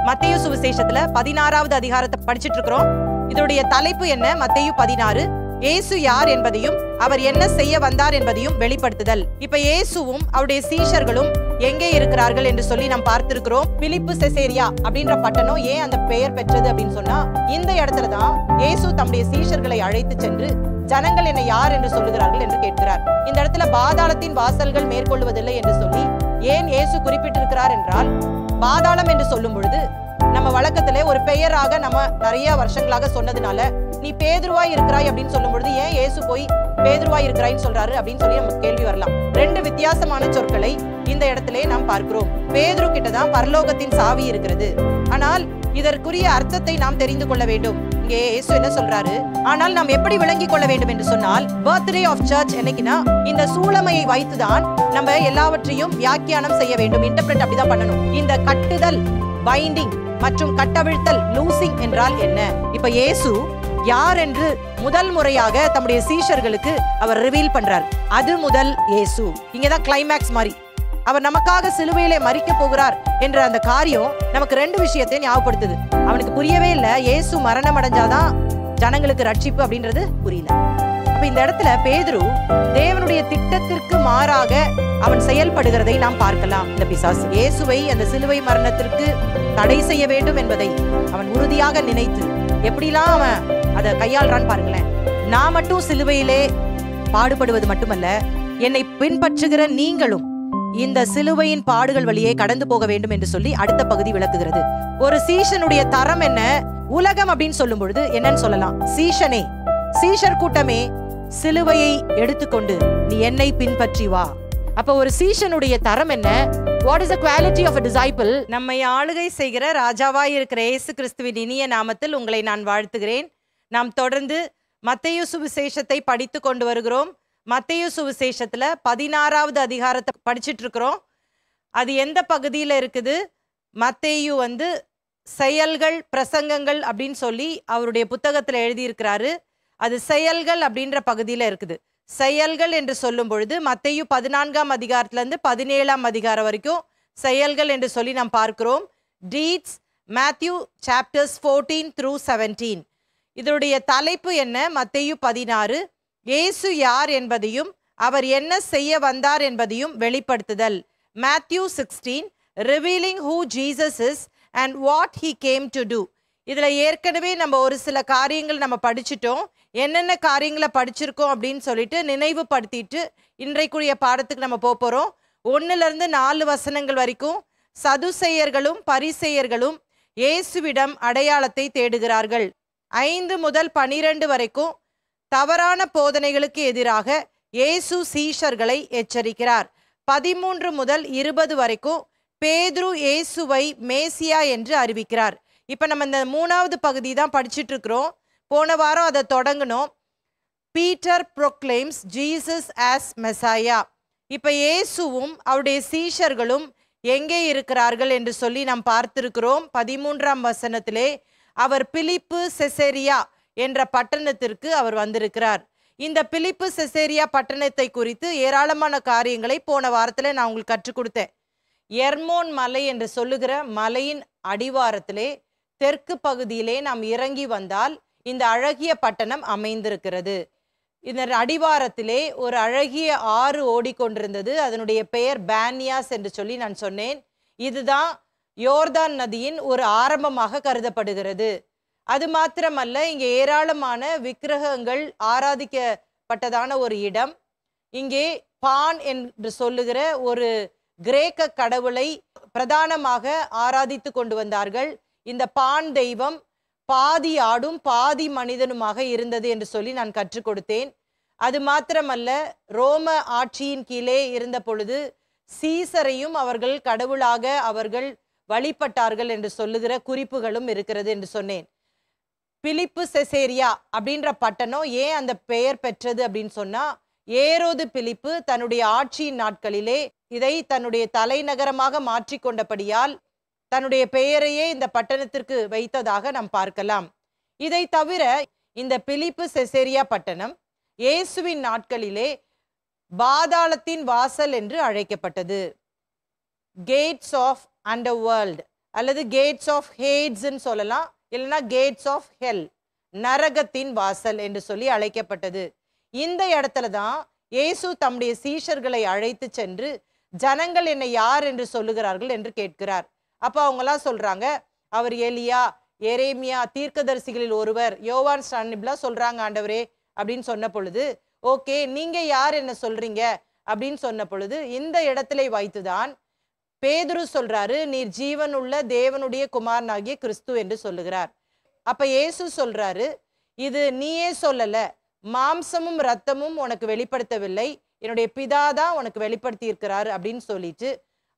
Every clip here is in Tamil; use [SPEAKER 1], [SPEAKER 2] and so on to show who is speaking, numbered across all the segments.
[SPEAKER 1] மத்தேயு சுவிசேஷத்துல 16வது அதிகாரத்தை படிச்சிட்டு இருக்கிறோம். இதோடைய தலைப்பு என்ன? மத்தேயு 16 இயேசு யார் என்பதையும் அவர் என்ன செய்ய வந்தார் என்பதையும் வெளிப்படுத்துதல். இப்ப இயேசுவும் அவருடைய சீஷர்களும் எங்கே இருக்கிறார்கள் என்று சொல்லி நாம் பார்த்திருக்கிறோம். பிலிப்பு செசேரியா அப்படின்ற பட்டணம் ஏன் அந்த பெயர் பெற்றது அப்படின்னு சொன்னா, இந்த இடத்துலதான் இயேசு தம்முடைய சீஷர்களை அழைத்து சென்று ஜனங்கள் என்னை யார் என்று சொல்லுகிறார்கள் என்று கேட்கிறார். இந்த இடத்துல பாதாளத்தின் வாசல்கள் மேற்கொள்வதில்லை என்று சொல்லி ஏன் இயேசு குறிப்பிட்டிருக்கிறார் என்றால், பாதாளம் என்று சொல்லும் பொழுது நம்ம வழக்கத்திலே ஒரு பெயராக நம்ம நிறைய வருஷங்களாக சொன்னதுனால, நீ பேதுருவாய் இருக்கிறாய் அப்படின்னு சொல்லும் பொழுது ஏன் இயேசு போய் பேதுருவாய் இருக்கிறாய்ன்னு சொல்றாரு அப்படின்னு சொல்லி நமக்கு கேள்வி வரலாம். ரெண்டு வித்தியாசமான சொற்களை இந்த இடத்திலே நாம் பார்க்கிறோம். பேதுரு கிட்டதான் பரலோகத்தின் சாவி இருக்கிறது. ஆனால் இதற்குரிய அர்த்தத்தை நாம் தெரிந்து கொள்ள வேண்டும். இங்கே இயேசு என்ன சொல்றாரு? ஆனால் நாம் எப்படி விளங்கிக் கொள்ள வேண்டும் என்று சொன்னால், பர்த்டே ஆஃப் சர்ச் என்னைக்குன்னா இந்த சூளமையை வைத்துதான் நம்ம எல்லாவற்றையும் வியாக்கியானம் செய்ய வேண்டும். இன்டர்பிரட் அப்படிதான் பண்ணணும். இந்த கட்டுதல், பைண்டிங் மற்றும் கட்டவிழ்த்தல், லூசிங் என்றால் என்ன? இப்ப இயேசு யார் என்று முதல் முறையாக தம்முடைய சீஷர்களுக்கு அவர் ரிவீல் பண்றார். அது முதல் இயேசு. இங்கதான் கிளைமேக்ஸ் மாதிரி அவர் நமக்காக சிலுவையிலே மரிக்க போகிறார் என்ற அந்த காரியம் நமக்கு ரெண்டு விஷயத்தை ஞாபகப்படுத்துது. அவனுக்கு புரியவே இல்லை, இயேசு மரணம் அடைஞ்சாதான் ஜனங்களுக்கு ரட்சிப்பு அப்படின்றது புரியல. அப்ப இந்த இடத்துல பேதுரு தேவனுடைய திட்டத்திற்கு மாறாக அவன் செயல்படுகிறதை நாம் பார்க்கலாம். இந்த பிசாசு இயேசுவை அந்த சிலுவை மரணத்திற்கு தடை செய்ய வேண்டும் என்பதை அவன் உறுதியாக நினைத்து எப்படிலாம் அவன் அதை கையாள்றான்னு பாருங்களேன். நான் மட்டும் சிலுவையிலே பாடுபடுவது மட்டுமல்ல, என்னை பின்பற்றுகிற நீங்களும் இந்த சிலுவையின் பாடுகள் வழியே கடந்து போக வேண்டும் என்று சொல்லி அடுத்த பகுதி விளக்குகிறது. ஒரு சீஷனுடைய தரம் என்ன? உலகம் அப்படின்னு சொல்லும் பொழுது என்னன்னு சொல்லலாம்? சீஷனே, சீஷர் கூட்டமே, சிலுவையை எடுத்துக்கொண்டு நீ என்னை பின்பற்றி வா. அப்ப ஒரு சீஷனுடைய தரம் என்ன? What is the quality of a disciple? நம்மை ஆளுகை செய்கிற ராஜாவாய் இருக்கிற இயேசு கிறிஸ்துவின் இனிய நாமத்தில் உங்களை நான் வாழ்த்துகிறேன். நாம் தொடர்ந்து மத்தேயு சுவிசேஷத்தை படித்து கொண்டு வருகிறோம். மத்தேயு சுவிசேஷத்துல 16வது அதிகாரத்தை படிச்சுட்டு இருக்கிறோம். அது எந்த பகுதியில இருக்குது? மத்தேயு செயல்கள், பிரசங்கங்கள் அப்படின்னு சொல்லி அவருடைய புத்தகத்துல எழுதியிருக்கிறாரு. அது செயல்கள் அப்படின்ற பகுதியில இருக்குது. செயல்கள் என்று சொல்லும் பொழுது மத்தேயு 14ஆம் அதிகாரத்துல இருந்து 17ஆம் அதிகாரம் வரைக்கும் செயல்கள் என்று சொல்லி நாம் பார்க்கிறோம். Deeds, Matthew chapters 14 through 17. இதனுடைய தலைப்பு என்ன? மத்தேயு 16 இயேசு யார் என்பதையும் அவர் என்ன செய்ய வந்தார் என்பதையும் வெளிப்படுத்துதல். Matthew 16 revealing who Jesus is and what he came to do. இதுல ஏற்கனவே நம்ம ஒரு சில காரியங்கள் நம்ம படிச்சுட்டோம். என்னென்ன காரியங்களை படிச்சிருக்கோம் அப்படின்னு சொல்லிட்டு நினைவுபடுத்திட்டு இன்றைக்குரிய பாடத்துக்கு நம்ம போறோம். 1லிருந்து 4 வசனங்கள் வரைக்கும் சதுசேயர்களும் பரிசேயர்களும் இயேசுவிடம் அடையாளத்தை தேடுகிறார்கள். 5 முதல் 12 வரைக்கும் தவறான போதனைகளுக்கு எதிராக இயேசு சீஷர்களை எச்சரிக்கிறார். 13 முதல் 20 வரைக்கும் பேதுரு இயேசுவை மேசியா என்று அறிவிக்கிறார். இப்ப நம்ம இந்த 3வது பகுதி தான் படிச்சுட்டு இருக்கிறோம். போன வாரம் அதை தொடங்கணும். Peter proclaims Jesus as மெசாயா. இப்ப இயேசுவும் அவருடைய சீஷர்களும் எங்கே இருக்கிறார்கள் என்று சொல்லி நாம் பார்த்திருக்கிறோம். 13ஆம் வசனத்திலே அவர் பிலிப்பு செசேரியா என்ற பட்டணத்திற்கு அவர் வந்திருக்கிறார். இந்த பிலிப்பு செசேரியா பட்டணத்தை குறித்து ஏராளமான காரியங்களை போன வாரத்துல நான் உங்களுக்கு கற்றுக் கொடுத்தேன். எர்மோன் மலை என்று சொல்லுகிற மலையின் அடிவாரத்திலே தெற்கு பகுதியிலே நாம் இறங்கி வந்தால் இந்த அழகிய பட்டணம் அமைந்திருக்கிறது. இந்த அடிவாரத்திலே ஒரு அழகிய ஆறு ஓடிக்கொண்டிருந்தது. அதனுடைய பெயர் பேனியாஸ் என்று சொல்லி நான் சொன்னேன். இதுதான் யோர்தான் நதியின் ஒரு ஆரம்பமாக கருதப்படுகிறது. அது மாத்திரமல்ல, இங்கே ஏராளமான விக்கிரகங்கள் ஆராதிக்கப்பட்டதான ஒரு இடம். இங்கே பான் என்று சொல்லுகிற ஒரு கிரேக்க கடவுளை பிரதானமாக ஆராதித்து கொண்டு வந்தார்கள். இந்த பான் தெய்வம் பாதி ஆடும் பாதி மனிதனுமாக இருந்தது என்று சொல்லி நான் கற்றுக் கொடுத்தேன். அது மாத்திரமல்ல, ரோம ஆட்சியின் கீழே இருந்த பொழுது சீசரையும் அவர்கள் கடவுளாக அவர்கள் வழிபட்டார்கள் என்று சொல்லுகிற குறிப்புகளும் இருக்கிறது என்று சொன்னேன். பிலிப்பு செசேரியா அப்படின்ற பட்டணம் ஏன் அந்த பெயர் பெற்றது அப்படின்னு சொன்னா, ஏரோது பிலிப்பு தன்னுடைய ஆட்சியின் நாட்களிலே இதை தன்னுடைய தலைநகரமாக மாற்றிக்கொண்டபடியால் தன்னுடைய பெயரையே இந்த பட்டணத்திற்கு வைத்ததாக நாம் பார்க்கலாம். இதை தவிர இந்த பிலிப்பு செசேரியா பட்டணம் இயேசுவின் நாட்களிலே பாதாளத்தின் வாசல் என்று அழைக்கப்பட்டது. கேட்ஸ் ஆஃப் அண்டர் வேர்ல்ட், அல்லது கேட்ஸ் ஆஃப் ஹேட்ஸ்ன்னு சொல்லலாம், இல்லைன்னா கேட்ஸ் ஆஃப் ஹெல், நரகத்தின் வாசல் என்று சொல்லி அழைக்கப்பட்டது. இந்த இடத்துல தான் இயேசு தம்முடைய சீஷர்களை அழைத்து சென்று ஜனங்கள் என்னை யார் என்று சொல்லுகிறார்கள் என்று கேட்கிறார். அப்போ அவங்கெல்லாம் சொல்றாங்க, அவர் எலியா, எரேமியா, தீர்க்கதரிசிகளில் ஒருவர், யோவான் ஸ்நானிப்லாம் சொல்றாங்க ஆண்டவரே அப்படின்னு சொன்ன பொழுது, ஓகே நீங்க யார் என்ன சொல்றீங்க அப்படின்னு சொன்ன பொழுது, இந்த இடத்துல வைத்துதான் பேதுரு சொல்றாரு, நீர் ஜீவனுள்ள தேவனுடைய குமாரனாகிய கிறிஸ்து என்று சொல்லுகிறார். அப்ப இயேசு சொல்றாரு, இது நீயே சொல்லல, மாம்சமும் இரத்தமும் உனக்கு வெளிப்படுத்தவில்லை, என்னுடைய பிதாதான் உனக்கு வெளிப்படுத்தி இருக்கிறாரு அப்படின்னு சொல்லிட்டு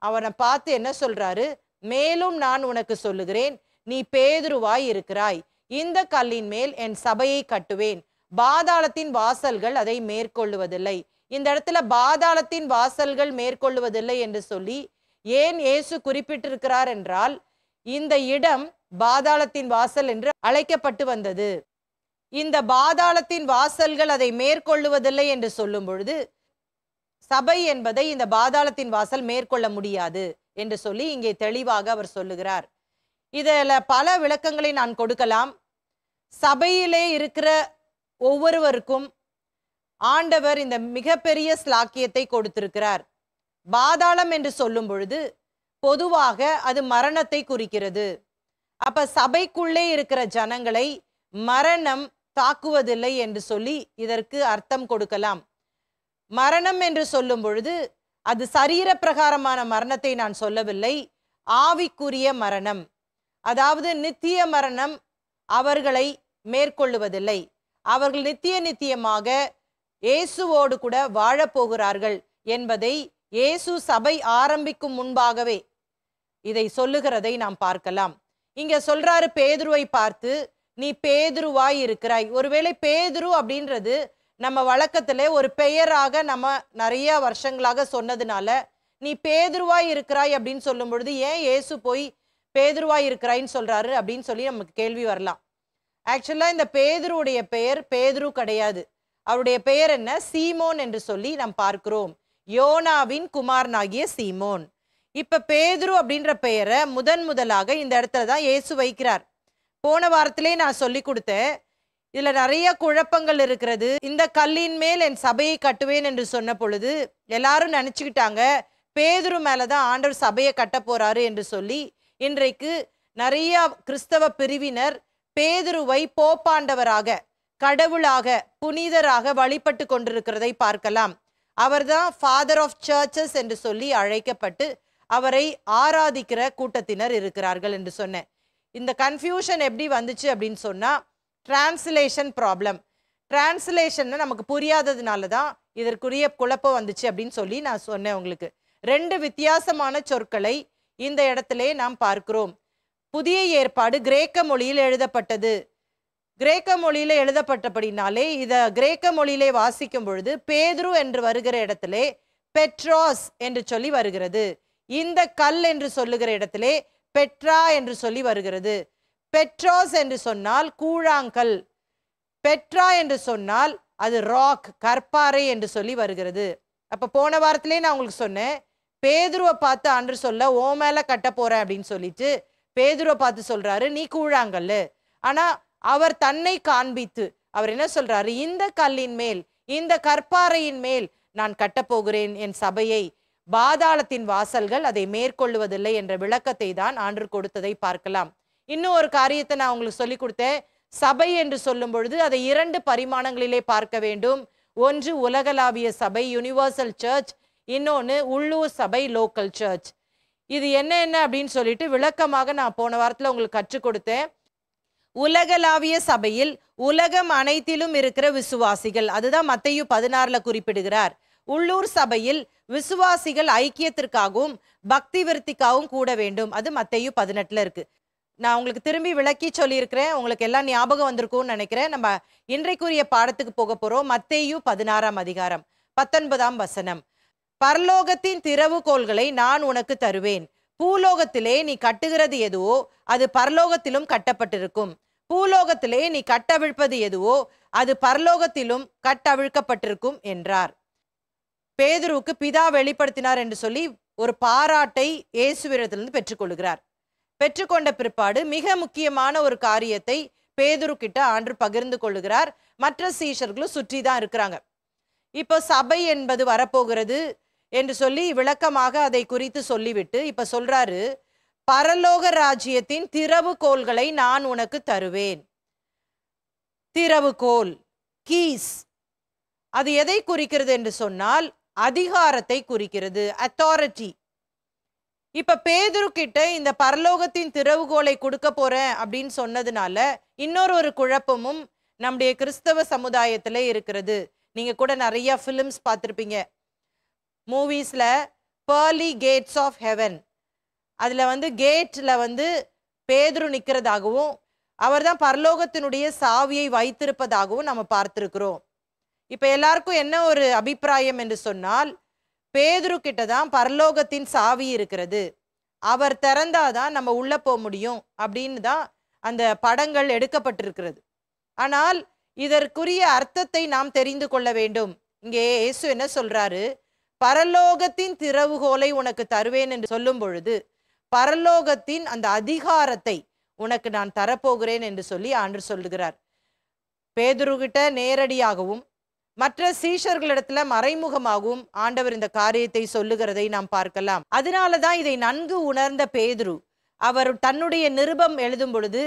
[SPEAKER 1] அவனை பார்த்து என்ன சொல்றாரு, மேலும் நான் உனக்கு சொல்லுகிறேன், நீ பேதுருவாய் இருக்கிறாய், இந்த கல்லின் மேல் என் சபையை கட்டுவேன், பாதாளத்தின் வாசல்கள் அதை மேற்கொள்ளுவதில்லை. இந்த இடத்துல பாதாளத்தின் வாசல்கள் மேற்கொள்ளுவதில்லை என்று சொல்லி ஏன் இயேசு குறிப்பிட்டிருக்கிறார் என்றால், இந்த இடம் பாதாளத்தின் வாசல் என்று அழைக்கப்பட்டு வந்தது. இந்த பாதாளத்தின் வாசல்கள் அதை மேற்கொள்ளுவதில்லை என்று சொல்லும் பொழுது, சபை என்பதை இந்த பாதாளத்தின் வாசல் மேற்கொள்ள முடியாது என்று சொல்லி இங்கே தெளிவாக அவர் சொல்லுகிறார். இதில் பல விளக்கங்களை நான் கொடுக்கலாம். சபையிலே இருக்கிற ஒவ்வொருவருக்கும் ஆண்டவர் இந்த மிகப்பெரிய ஸ்லாக்கியத்தை கொடுத்திருக்கிறார். பாதாளம் என்று சொல்லும் பொழுது பொதுவாக அது மரணத்தை குறிக்கிறது. அப்ப சபைக்குள்ளே இருக்கிற ஜனங்களை மரணம் தாக்குவதில்லை என்று சொல்லி இதற்கு அர்த்தம் கொடுக்கலாம். மரணம் என்று சொல்லும் பொழுது அது சரீர பிரகாரமான மரணத்தை நான் சொல்லவில்லை, ஆவிக்குரிய மரணம், அதாவது நித்திய மரணம் அவர்களை மேற்கொள்ளுவதில்லை. அவர்கள் நித்தியமாக இயேசுவோடு கூட வாழப்போகிறார்கள் என்பதை இயேசு சபை ஆரம்பிக்கும் முன்பாகவே இதை சொல்லுகிறதை நாம் பார்க்கலாம். இங்க சொல்றாரு பேதுருவை பார்த்து, நீ பேதுருவாய் இருக்கிறாய். ஒருவேளை பேதுரு அப்படின்றது நம்ம வழக்கத்திலே ஒரு பெயராக நம்ம நிறைய வருஷங்களாக சொன்னதுனால, நீ பேதுருவாய் இருக்கிறாய் அப்படின்னு சொல்லும் பொழுது ஏன் இயேசு போய் பேதுருவாய் இருக்கிறாய்ன்னு சொல்றாரு அப்படின்னு சொல்லி நமக்கு கேள்வி வரலாம். ஆக்சுவலா இந்த பேதுருடைய பெயர் பேதுரு கிடையாது. அவருடைய பெயர் என்ன? சீமோன் என்று சொல்லி நாம் பார்க்கிறோம். யோனாவின் குமாரனாகிய சீமோன். இப்ப பேதுரு அப்படின்ற பெயரை முதலாக இந்த இடத்துல தான் இயேசு வைக்கிறார். போன வாரத்திலே நான் சொல்லி கொடுத்தேன், இதுல நிறைய குழப்பங்கள் இருக்கிறது. இந்த கல்லின் மேல் என் சபையை கட்டுவேன் என்று சொன்ன பொழுது எல்லாரும் நினைச்சுக்கிட்டாங்க பேதுரு மேலதான் ஆண்டவர் சபையை கட்ட போறாரு என்று சொல்லி. இன்றைக்கு நிறைய கிறிஸ்தவ பிரிவினர் பேதுருவை போப்பாண்டவராக, கடவுளாக, புனிதராக வழிபட்டு கொண்டிருக்கிறதை பார்க்கலாம். அவர்தான் ஃபாதர் ஆஃப் சர்ச்சஸ் என்று சொல்லி அழைக்கப்பட்டு அவரை ஆராதிக்கிற கூட்டத்தினர் இருக்கிறார்கள் என்று சொன்னேன். இந்த கன்ஃபியூஷன் எப்படி வந்துச்சு அப்படின்னு சொன்னா, டிரான்ஸ்லேஷன் ப்ராப்ளம். டிரான்ஸ்லேஷன் நமக்கு புரியாததுனால தான் இதற்குரிய குழப்பம் வந்துச்சு அப்படின்னு சொல்லி நான் சொன்னேன் உங்களுக்கு. ரெண்டு வித்தியாசமான சொற்களை இந்த இடத்திலே நாம் பார்க்கிறோம். புதிய ஏற்பாடு கிரேக்க மொழியில் எழுதப்பட்டது. கிரேக்க மொழியில எழுதப்பட்டபடினாலே இத கிரேக்க மொழியிலே வாசிக்கும் பொழுது பேதுரு என்று வருகிற இடத்திலே பெட்ரோஸ் என்று சொல்லி வருகிறது. இந்த கல் என்று சொல்லுகிற இடத்திலே பெட்ரா என்று சொல்லி வருகிறது. பெட்ரோஸ் என்று சொன்னால் கூழாங்கல், பெட்ரா என்று சொன்னால் அது ராக், கற்பாறை என்று சொல்லி வருகிறது. அப்ப போன வாரத்திலே நான் உங்களுக்கு சொன்னேன், பேதுருவை பார்த்து ஆண்டவர் சொல்ல ஓ மேல கட்ட போறேன் அப்படின்னு சொல்லிட்டு பேதுருவை பார்த்து சொல்றாரு நீ கூழாங்கல்லு. ஆனா அவர் தன்னை காண்பித்து அவர் என்ன சொல்றாரு, இந்த கல்லின் மேல், இந்த கற்பாறையின் மேல் நான் கட்டப்போகிறேன் என் சபையை, பாதாளத்தின் வாசல்கள் அதை மேற்கொள்ளுவதில்லை என்ற விளக்கத்தை தான் ஆண்டவர் கொடுத்ததை பார்க்கலாம். இன்னும் ஒரு காரியத்தை நான் உங்களுக்கு சொல்லி கொடுத்தேன். சபை என்று சொல்லும் பொழுது அதை இரண்டு பரிமாணங்களிலே பார்க்க வேண்டும். ஒன்று உலகளாவிய சபை, யூனிவர்சல் சர்ச், இன்னொன்று உள்ளூர் சபை, லோக்கல் சர்ச். இது என்ன அப்படின்னு சொல்லிட்டு விளக்கமாக நான் போன வாரத்தில் உங்களுக்கு கற்றுக் கொடுத்தேன். உலகளாவிய சபையில் உலகம் அனைத்திலும் இருக்கிற விசுவாசிகள், அதுதான் மத்தேயு 16 குறிப்பிடுகிறார். உள்ளூர் சபையில் விசுவாசிகள் ஐக்கியத்திற்காகவும் பக்தி விருத்திக்காகவும் கூட வேண்டும், அது மத்தேயு 18 இருக்கு. நான் உங்களுக்கு திரும்பி விளக்கி சொல்லியிருக்கிறேன், உங்களுக்கு எல்லாம் ஞாபகம் வந்திருக்கும்னு நினைக்கிறேன். நம்ம இன்றைக்குரிய பாடத்துக்கு போக போறோம். மத்தேயு 16 அதிகாரம் 19 வசனம். பரலோகத்தின் திறவுகோல்களை நான் உனக்கு தருவேன், பூலோகத்திலே நீ கட்டுகிறது எதுவோ அது பரலோகத்திலும் கட்டப்பட்டிருக்கும், பூலோகத்திலே நீ கட்டவிழ்ப்பது எதுவோ அது பரலோகத்திலும் கட்டவிழ்க்கப்பட்டிருக்கும் என்றார். பேதுருவுக்கு பிதா வெளிப்படுத்தினார் என்று சொல்லி ஒரு பாராட்டை இயேசுவிடத்திலிருந்து பெற்றுக்கொள்கிறார். பெற்றுக்கொண்ட பிற்பாடு மிக முக்கியமான ஒரு காரியத்தை பேதுரு கிட்ட ஆண்டு பகிர்ந்து கொள்ளுகிறார். மற்ற சீஷர்களும் சுற்றி தான் இருக்கிறாங்க. இப்போ சபை என்பது வரப்போகிறது என்று சொல்லி விளக்கமாக அதை குறித்து சொல்லிவிட்டு இப்ப சொல்றாரு, பரலோக ராஜ்யத்தின் திறவுகோல்களை நான் உனக்கு தருவேன். திறவுகோல், கீஸ், அது எதை குறிக்கிறது என்று சொன்னால் அதிகாரத்தை குறிக்கிறது, அத்தாரிட்டி. இப்ப பேதுரு கிட்ட இந்த பரலோகத்தின் திறவுகோலை கொடுக்க போறேன் அப்படின்னு சொன்னதுனால இன்னொரு குழப்பமும் நம்முடைய கிறிஸ்தவ சமுதாயத்துல இருக்கிறது. நீங்க கூட நிறைய பிலிம்ஸ் பார்த்திருப்பீங்க, மூவிஸ்ல pearly gates of heaven. அதுல கேட்ல பேதுரு நிக்கிறதாகவும் அவர்தான் பரலோகத்தினுடைய சாவியை வைத்திருப்பதாகவும் நம்ம பார்த்திருக்கிறோம். இப்ப எல்லாருக்கும் என்ன ஒரு அபிப்பிராயம் என்று சொன்னால், பேதுரு கிட்ட தான் பரலோகத்தின் சாவி இருக்கிறது, அவர் திறந்தாதான் நம்ம உள்ள போக முடியும் அப்படின்னு தான் அந்த படங்கள் எடுக்கப்பட்டிருக்கிறது. ஆனால் இதற்குரிய அர்த்தத்தை நாம் தெரிந்து கொள்ள வேண்டும். இங்கே இயேசு என்ன சொல்றாரு, பரலோகத்தின் திறவுகோலை உனக்கு தருவேன் என்று சொல்லும் பொழுது பரலோகத்தின் அந்த அதிகாரத்தை உனக்கு நான் தரப்போகிறேன் என்று சொல்லி ஆண்டு சொல்லுகிறார். பேதுரு கிட்ட நேரடியாகவும் மற்ற சீஷர்களிடத்துல மறைமுகமாகவும் ஆண்டவர் இந்த காரியத்தை சொல்லுகிறதை நாம் பார்க்கலாம். அதனாலதான் இதை நன்கு உணர்ந்த பேதுரு அவர் தன்னுடைய நிருபம் எழுதும் பொழுது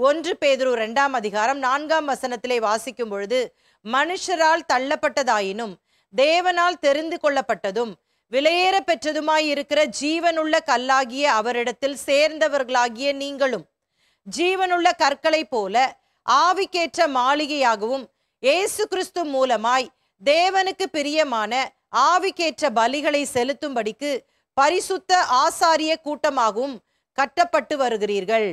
[SPEAKER 1] 1 பேதுரு 2ஆம் அதிகாரம் 4ஆம் வசனத்திலே வாசிக்கும் பொழுது, மனுஷரால் தள்ளப்பட்டதாயினும் தேவனால் தெரிந்து கொள்ளப்பட்டதும் விலையேற பெற்றதுமாய் இருக்கிற ஜீவனுள்ள கல்லாகிய அவரிடத்தில் சேர்ந்தவர்களாகிய நீங்களும் ஜீவனுள்ள கற்களை போல ஆவிக்கேற்ற மாளிகையாகவும் இயேசு கிறிஸ்து மூலமாய் தேவனுக்கு பிரியமான ஆவிக்கேற்ற பலிகளை செலுத்தும்படிக்கு பரிசுத்த ஆசாரிய கூட்டமாகவும் கட்டப்பட்டு வருகிறீர்கள்.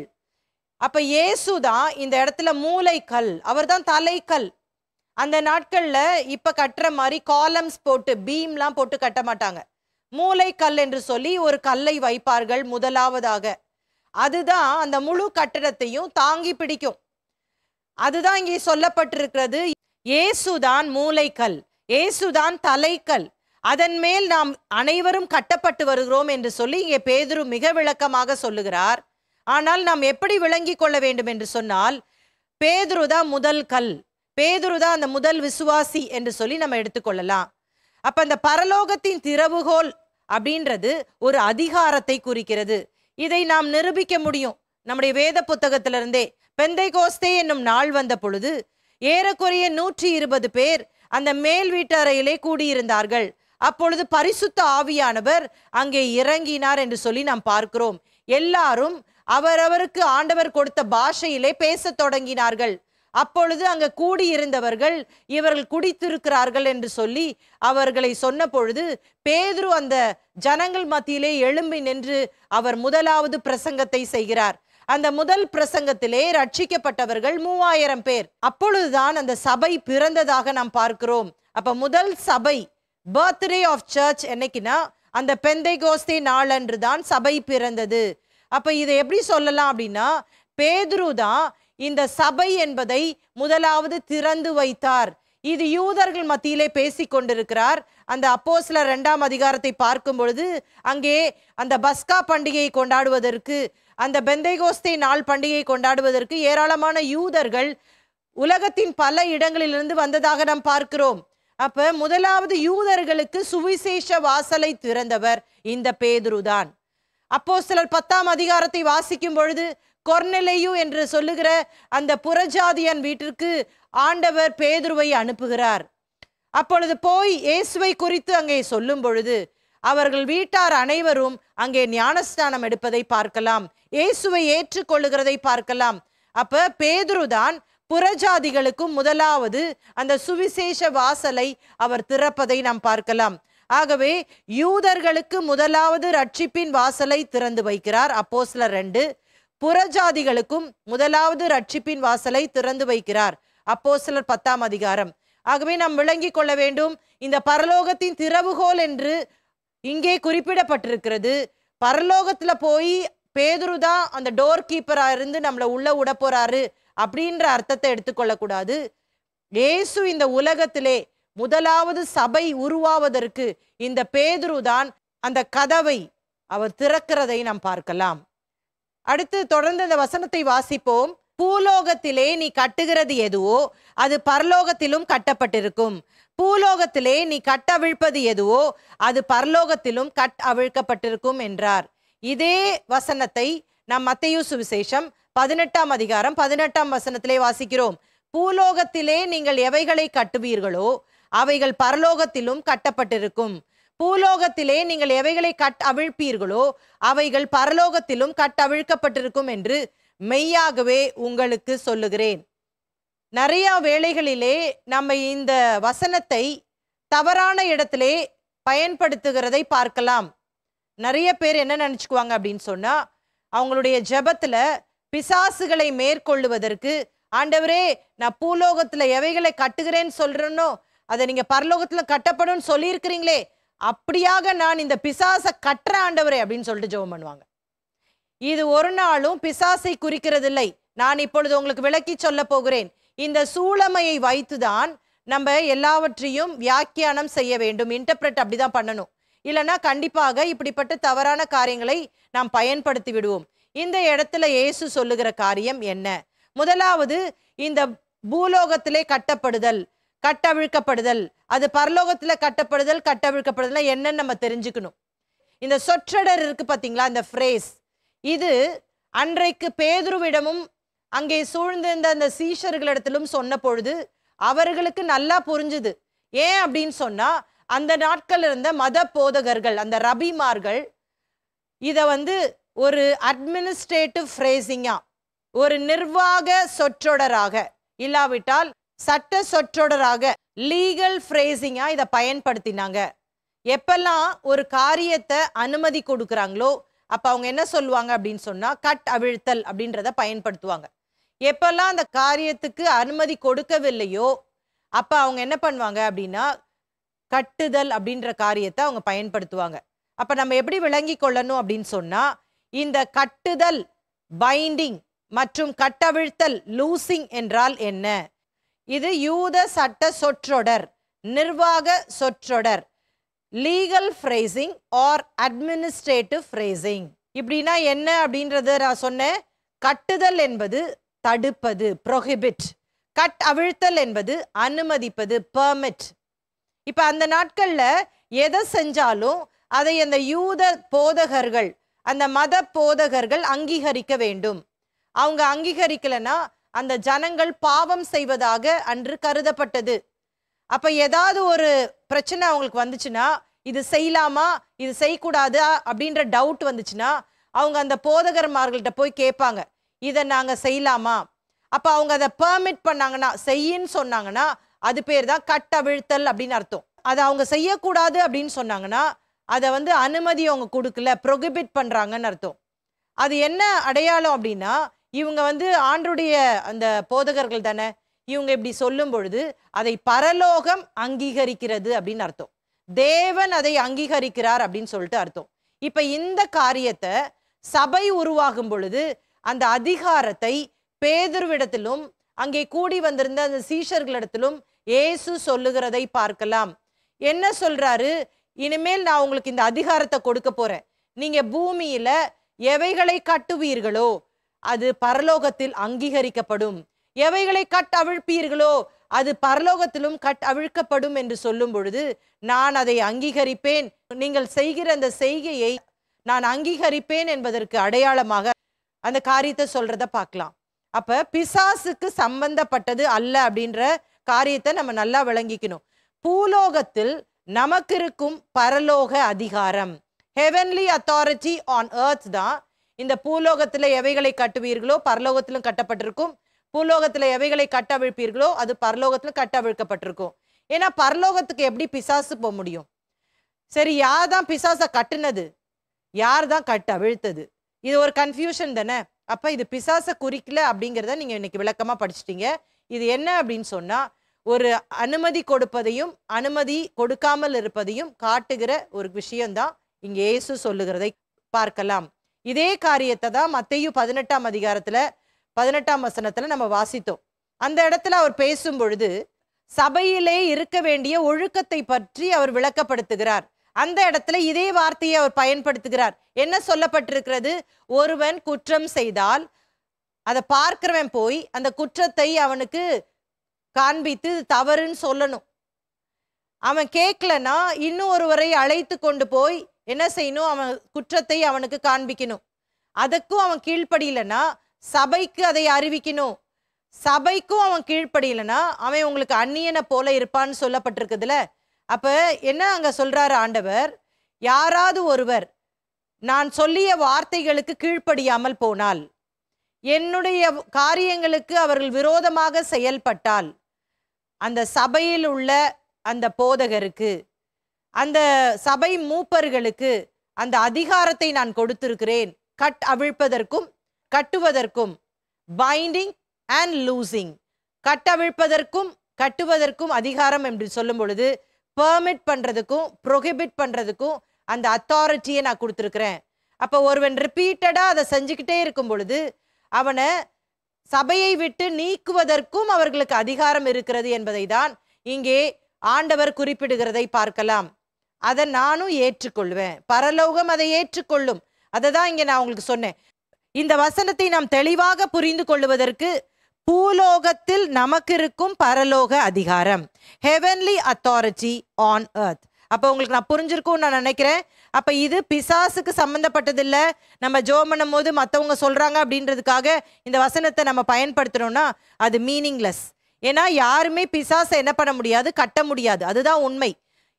[SPEAKER 1] அப்ப இயேசுதான் இந்த இடத்துல மூலைக்கல், அவர்தான் தலைக்கல். அந்த நாட்கள்ல இப்ப கட்டுற மாதிரி காலம்ஸ் போட்டு பீம்லாம் போட்டு கட்ட மாட்டாங்க. மூலைக்கல் என்று சொல்லி ஒரு கல்லை வைப்பார்கள் முதலாவதாக. அதுதான் அந்த முழு கட்டடத்தையும் தாங்கி பிடிக்கும். அதுதான் இங்கே சொல்லப்பட்டிருக்கிறது, இயேசுதான் மூலைக்கல், இயேசுதான் தலைக்கல், அதன் மேல் நாம் அனைவரும் கட்டப்பட்டு வருகிறோம் என்று சொல்லி இங்கே பேதுரு மிக விளக்கமாக சொல்லுகிறார். ஆனால் நாம் எப்படி விளங்கி கொள்ள வேண்டும் என்று சொன்னால், பேதுரு தான் முதல் கல், பேதுரு தான் அந்த முதல் விசுவாசி என்று சொல்லி நம்ம எடுத்துக்கொள்ளலாம். அப்ப அந்த பரலோகத்தின் திறவுகோல் அப்படின்றது ஒரு அதிகாரத்தை குறிக்கிறது. இதை நாம் நிரூபிக்க முடியும் நம்முடைய வேத புத்தகத்திலிருந்தே. பெந்தைகோஸ்தே என்னும் நாள் வந்த பொழுது ஏறக்குறைய 120 பேர் அந்த மேல் வீட்டறையிலே கூடியிருந்தார்கள். அப்பொழுது பரிசுத்த ஆவியானவர் அங்கே இறங்கினார் என்று சொல்லி நாம் பார்க்கிறோம். எல்லாரும் அவரவருக்கு ஆண்டவர் கொடுத்த பாஷையிலே பேசத் தொடங்கினார்கள். அப்பொழுது அங்க கூடியிருந்தவர்கள் இவர்கள் குடித்திருக்கிறார்கள் என்று சொல்லி அவர்களை சொன்ன பொழுது பேதுரு அந்த ஜனங்கள் மத்தியிலே எழும்பி நின்று அவர் முதலாவது பிரசங்கத்தை செய்கிறார். அந்த முதல் பிரசங்கத்திலே ரட்சிக்கப்பட்டவர்கள் 3000 பேர். அப்பொழுதுதான் அந்த சபை பிறந்ததாக நாம் பார்க்கிறோம். அப்ப முதல் சபை, பர்த்டே ஆஃப் சர்ச் என்னைக்குன்னா அந்த பெந்தைகோஸ்தே நாளன்று தான் சபை பிறந்தது. அப்ப இதை எப்படி சொல்லலாம் அப்படின்னா, பேதுரு தான் இந்த சபை என்பதை முதலாவது திறந்து வைத்தார். இது யூதர்கள் மத்தியிலே பேசிக் கொண்டிருக்கிறார். அந்த அப்போஸ்தலர் 2ஆம் அதிகாரத்தை பார்க்கும் பொழுது அங்கே அந்த பஸ்கா பண்டிகையை கொண்டாடுவதற்கு, அந்த பெந்தைகோஸ்தே நாள் பண்டிகையை கொண்டாடுவதற்கு ஏராளமான யூதர்கள் உலகத்தின் பல இடங்களிலிருந்து வந்ததாக நாம் பார்க்கிறோம். அப்ப முதலாவது யூதர்களுக்கு சுவிசேஷ வாசலை திறந்தவர் இந்த பேதுரு தான். அப்போஸ்தலர் 10ஆம் அதிகாரத்தை வாசிக்கும் பொழுது கொர்நெலேயு என்று சொல்லுகிற அந்த புறஜாதியன் வீட்டிற்கு ஆண்டவர் பேதுருவை அனுப்புகிறார். அப்பொழுது போய் இயேசுவை குறித்து அங்கே சொல்லும் பொழுது அவர்கள் வீட்டார் அனைவரும் அங்கே ஞானஸ்நானம் எடுப்பதை பார்க்கலாம், இயேசுவை ஏற்றுக்கொள்ளுகிறதை பார்க்கலாம். அப்ப பேதுருதான் புறஜாதிகளுக்கும் முதலாவது அந்த சுவிசேஷ வாசலை அவர் திறப்பதை நாம் பார்க்கலாம். ஆகவே யூதர்களுக்கு முதலாவது ரட்சிப்பின் வாசலை திறந்து வைக்கிறார் அப்போஸ்தலர் 2. புறஜாதிகளுக்கும் முதலாவது ரட்சிப்பின் வாசலை திறந்து வைக்கிறார் அப்போஸ்தலர் 10ஆம் அதிகாரம். ஆகவே நாம் விளங்கி கொள்ள வேண்டும், இந்த பரலோகத்தின் திறவுகோல் என்று இங்கே குறிப்பிடப்பட்டிருக்கிறது. பரலோகத்துல போய் பேதுருதான் அந்த டோர் கீப்பரா இருந்து நம்மளை உள்ள விட போறாரு அப்படின்ற அர்த்தத்தை எடுத்துக்கொள்ளக்கூடாது. இயேசு இந்த உலகத்திலே முதலாவது சபை உருவாவதற்கு இந்த பேதுருதான் அந்த கதவை அவர் திறக்கிறதை நாம் பார்க்கலாம். அடுத்து தொடர்ந்து அந்த வசனத்தை வாசிப்போம். பூலோகத்திலே நீ கட்டுகிறது எதுவோ அது பரலோகத்திலும் கட்டப்பட்டிருக்கும், பூலோகத்திலே நீ கட்டவிழ்ப்பது எதுவோ அது பரலோகத்திலும் அவிழ்க்கப்பட்டிருக்கும் என்றார். இதே வசனத்தை நாம் மத்தேயு சுவிசேஷம் 18ஆம் அதிகாரம் 18ஆம் வசனத்திலே வாசிக்கிறோம். பூலோகத்திலே நீங்கள் எவைகளை கட்டுவீர்களோ அவைகள் பரலோகத்திலும் கட்டப்பட்டிருக்கும், பூலோகத்திலே நீங்கள் எவைகளை அவிழ்ப்பீர்களோ அவைகள் பரலோகத்திலும் அவிழ்க்கப்பட்டிருக்கும் என்று மெய்யாகவே உங்களுக்கு சொல்லுகிறேன். நிறைய வேளைகளிலே நம்ம இந்த வசனத்தை தவறான இடத்திலே பயன்படுத்துகிறதை பார்க்கலாம். நிறைய பேர் என்ன நினைச்சுக்குவாங்க அப்படின்னு சொன்னா, அவங்களுடைய ஜெபத்துல பிசாசுகளை மேற்கொள்ளுவதற்கு, ஆண்டவரே நான் பூலோகத்துல எவைகளை கட்டுகிறேன்னு சொல்றேனோ அதை நீங்க பரலோகத்துல கட்டப்படும் சொல்லியிருக்கிறீங்களே, அப்படியாக நான் இந்த பிசாசை கட்டுற ஆண்டவரே அப்படின்னு சொல்லிட்டு ஜெபம் பண்ணுவாங்க. இது ஒரு நாளும் பிசாசை குறிக்கிறதில்லை. நான் இப்பொழுது உங்களுக்கு விளக்கி சொல்ல போகிறேன். இந்த சூளமையை வைத்துதான் நம்ம எல்லாவற்றையும் வியாக்கியானம் செய்ய வேண்டும், இன்டர்பிரட் அப்படிதான் பண்ணணும். இல்லைன்னா கண்டிப்பாக இப்படிப்பட்ட தவறான காரியங்களை நாம் பயன்படுத்தி விடுவோம். இந்த இடத்துல இயேசு சொல்லுகிற காரியம் என்ன? முதலாவது, இந்த பூலோகத்திலே கட்டப்படுதல், கட்டவிழ்க்கப்படுதல், அது பரலோகத்துல கட்டப்படுதல், கட்டவிழ்க்கப்படுதல் என்னன்னு நம்ம தெரிஞ்சுக்கணும். இந்த சொற்றொடர் இருக்கு பாத்தீங்களா, இந்த ஃப்ரேஸ், இது அன்றைக்கு பேதுருவிடமும் அங்கே சூழ்ந்திருந்த அந்த சீஷர்களிடத்திலும் சொன்ன பொழுது அவர்களுக்கு நல்லா புரிஞ்சுது. ஏன் அப்படின்னு சொன்னா, அந்த நாட்கள் இருந்த மத போதகர்கள், அந்த ரபிமார்கள் இதை ஒரு அட்மினிஸ்ட்ரேட்டிவ் ஃப்ரேசிங்கா, ஒரு நிர்வாக சொற்றொடராக, இல்லாவிட்டால் சட்ட சொற்றொடராக, லீகல் ஃப்ரேசிங்கா இதை பயன்படுத்தினாங்க. எப்பெல்லாம் ஒரு காரியத்தை அனுமதி கொடுக்குறாங்களோ அப்ப அவங்க என்ன சொல்லுவாங்க அப்படின்னு சொன்னா, அவிழ்த்தல் அப்படின்றத பயன்படுத்துவாங்க. எப்பெல்லாம் அந்த காரியத்துக்கு அனுமதி கொடுக்கவில்லையோ அப்ப அவங்க என்ன பண்ணுவாங்க அப்படின்னா, கட்டுதல் அப்படின்ற காரியத்தை அவங்க பயன்படுத்துவாங்க. அப்ப நம்ம எப்படி விளங்கி கொள்ளணும் அப்படின்னு சொன்னா, இந்த கட்டுதல் பைண்டிங் மற்றும் கட்டவிழ்த்தல் லூசிங் என்றால் என்ன? இது யூத சட்ட சொற்றொடர், நிர்வாக சொற்றொடர், legal phrasing R administrative phrasing. இப்படின்னா என்ன அப்படின்றத நான் சொன்னேன். கட்டுதல் என்பது தடுப்பது, ப்ரொஹிபிட். அவிழ்த்தல் என்பது அனுமதிப்பது, பெர்மிட். இப்ப அந்த நாட்கள்ல எதை செஞ்சாலும் அதை அந்த யூத போதகர்கள், அந்த மத போதகர்கள் அங்கீகரிக்க வேண்டும். அவங்க அங்கீகரிக்கலைன்னா அந்த ஜனங்கள் பாவம் செய்வதாக அன்று கருதப்பட்டது. அப்ப ஏதாவது ஒரு பிரச்சனை அவங்களுக்கு வந்துச்சுன்னா, இது செய்யலாமா இது செய்யக்கூடாது அப்படின்ற டவுட் வந்துச்சுன்னா அவங்க அந்த போதகர்மார்கள்ட்ட போய் கேட்பாங்க, இதை நாங்க செய்யலாமா? அப்ப அவங்க அதை பெர்மிட் பண்ணாங்கன்னா, செய்யின்னு சொன்னாங்கன்னா அது பேர் தான் கட்டவிழ்த்தல் அப்படின்னு அர்த்தம். அதை அவங்க செய்யக்கூடாது அப்படின்னு சொன்னாங்கன்னா அதை அனுமதி அவங்க கொடுக்கல, ப்ரொஹிபிட் பண்றாங்கன்னு அர்த்தம். அது என்ன அடையாளம் அப்படின்னா, இவங்க ஆண்டுடைய அந்த போதகர்கள் தானே, இவங்க இப்படி சொல்லும் பொழுது அதை பரலோகம் அங்கீகரிக்கிறது அப்படின்னு அர்த்தம். தேவன் அதை அங்கீகரிக்கிறார் அப்படின்னு சொல்லிட்டு அர்த்தம். இப்ப இந்த காரியத்தை சபை உருவாகும் பொழுது அந்த அதிகாரத்தை பேதுருவிடத்திலும் அங்கே கூடி வந்திருந்த அந்த சீஷர்களிடத்திலும் இயேசு சொல்லுகிறதை பார்க்கலாம். என்ன சொல்றாரு? இனிமேல் நான் உங்களுக்கு இந்த அதிகாரத்தை கொடுக்க போறேன். நீங்க பூமியில எவைகளை கட்டுவீர்களோ அது பரலோகத்தில் அங்கீகரிக்கப்படும், எவைகளை அவிழ்ப்பீர்களோ அது பரலோகத்திலும் அவிழ்க்கப்படும் என்று சொல்லும் பொழுது நான் அதை அங்கீகரிப்பேன், நீங்கள் செய்கிற அந்த செய்கையை நான் அங்கீகரிப்பேன் என்பதற்கு அடையாளமாக அந்த காரியத்தை சொல்றத பார்க்கலாம். அப்ப பிசாசுக்கு சம்பந்தப்பட்டது அல்ல அப்படின்ற காரியத்தை நம்ம நல்லா விளங்கிக்கணும். பூலோகத்தில் நமக்கு இருக்கும் பரலோக அதிகாரம், ஹெவன்லி அத்தாரிட்டி ஆன் எர்த் தான் இந்த பூலோகத்துல எவைகளை கட்டுவீர்களோ பரலோகத்திலும் கட்டப்பட்டிருக்கும், பூலோகத்துல எவைகளை கட்டவிழ்ப்பீர்களோ அது பரலோகத்திலும் கட்டவிழ்க்கப்பட்டிருக்கும். ஏன்னா பரலோகத்துக்கு எப்படி பிசாசு போக முடியும்? சரி, யார் தான் பிசாசை கட்டுனது, யார் தான் அவிழ்த்தது? இது ஒரு கன்ஃபியூஷன் தானே. அப்ப இது பிசாசை குறிக்கல அப்படிங்கிறத நீங்க இன்னைக்கு விளக்கமா படிச்சிட்டீங்க. இது என்ன அப்படின்னு சொன்னா, ஒரு அனுமதி கொடுப்பதையும் அனுமதி கொடுக்காமல் இருப்பதையும் காட்டுகிற ஒரு விஷயம்தான் இங்க இயேசு சொல்லுகிறதை பார்க்கலாம். இதே காரியத்தை தான் மத்தேயு 18ஆம் அதிகாரத்துல 18ஆம் வசனத்துல நம்ம வாசித்தோம். அந்த இடத்துல அவர் பேசும் பொழுது சபையிலே இருக்க வேண்டிய ஒழுக்கத்தை பற்றி அவர் விளக்கப்படுத்துகிறார். அந்த இடத்துல இதே வார்த்தையை அவர் பயன்படுத்துகிறார். என்ன சொல்லப்பட்டிருக்கிறது? ஒருவன் குற்றம் செய்தால் அதை பார்க்கிறவன் போய் அந்த குற்றத்தை அவனுக்கு காண்பித்து தவறுன்னு சொல்லணும். அவன் கேட்கலன்னா இன்னும் ஒருவரை அழைத்து கொண்டு போய் என்ன செய்யணும்? அவன் குற்றத்தை அவனுக்கு காண்பிக்கணும். அதுக்கும் அவன் கீழ்ப்படியலன்னா சபைக்கு அதை அறிவிக்கணும். சபைக்கும் அவன் கீழ்ப்படியலன்னா அவன் உங்களுக்கு அந்நியனை போல இருப்பான்னு சொல்லப்பட்டிருக்குதுல. அப்ப என்ன அங்க சொல்றாரு ஆண்டவர்? யாராவது ஒருவர் நான் சொல்லிய வார்த்தைகளுக்கு கீழ்ப்படியாமல் போனால், என்னுடைய காரியங்களுக்கு அவர்கள் விரோதமாக செயல்பட்டால், அந்த சபையில் உள்ள அந்த போதகருக்கு, அந்த சபை மூப்பர்களுக்கு அந்த அதிகாரத்தை நான் கொடுத்திருக்கிறேன். அவிழ்ப்பதற்கும் கட்டுவதற்கும், பைண்டிங் அண்ட் லூசிங், கட்டவிழ்ப்பதற்கும் கட்டுவதற்கும் அதிகாரம் என்று சொல்லும் பொழுது பெர்மிட் பண்றதுக்கும் ப்ரொஹிபிட் பண்றதுக்கும் அந்த அத்தாரிட்டியை நான் கொடுத்துருக்கிறேன். அப்போ ஒருவன் ரிப்பீட்டடா அதை செஞ்சுக்கிட்டே இருக்கும் பொழுது அவனை சபையை விட்டு நீக்குவதற்கும் அவர்களுக்கு அதிகாரம் இருக்கிறது என்பதை தான் இங்கே ஆண்டவர் குறிப்பிடுகிறதை பார்க்கலாம். அதை நானும் ஏற்றுக்கொள்வேன். பரலோகம் அதை ஏற்றுக்கொள்ளும். அதை தான் இங்கே நான் உங்களுக்கு சொன்னேன். இந்த வசனத்தை நாம் தெளிவாக புரிந்து கொள்வதற்கு பூலோகத்தில் நமக்கு இருக்கும் பரலோக அதிகாரம், ஹெவன்லி அத்தாரிட்டி ஆன் எர்த். அப்போ உங்களுக்கு நான் புரிஞ்சிருக்கும்னு நான் நினைக்கிறேன். அப்போ இது பிசாசுக்கு சம்மந்தப்பட்டது இல்லை. நம்ம ஜெபம் பண்ணும் போது மற்றவங்க சொல்கிறாங்க அப்படின்றதுக்காக இந்த வசனத்தை நம்ம பயன்படுத்தணும்னா அது மீனிங்லெஸ். ஏன்னா யாருமே பிசாசை என்ன பண்ண முடியாது, கட்ட முடியாது. அதுதான் உண்மை.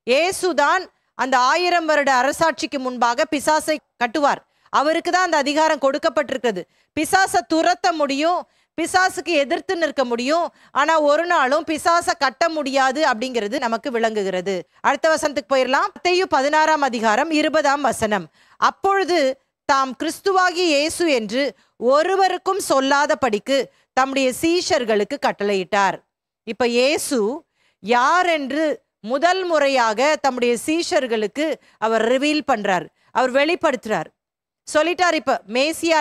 [SPEAKER 1] இயேசுதான் அந்த 1000 வருட அரசாட்சிக்கு முன்பாக பிசாசை கட்டுவார். அவருக்கு தான் அந்த அதிகாரம் கொடுக்கப்பட்டிருக்கிறது. பிசாசை துரத்த முடியும், பிசாசுக்கு எதிர்த்து நிற்க முடியும். ஆனா ஒரு நாளும் பிசாசை கட்ட முடியாது அப்படிங்கிறது நமக்கு விளங்குகிறது. அடுத்த வசனத்துக்கு போயிடலாம். மத்தேயு 16ஆம் அதிகாரம் 20ஆம் வசனம். அப்பொழுது தாம் கிறிஸ்துவாகிய இயேசு என்று ஒருவருக்கும் சொல்லாதபடிக்கு தம்முடைய சீஷர்களுக்கு கட்டளையிட்டார். இப்ப இயேசு யார் என்று முதல் முறையாக தம்முடைய சீஷர்களுக்கு அவர் ரிவீல் பண்றார், அவர் வெளிப்படுத்துறார். சொல்லிட்டார், இப்ப மேசியா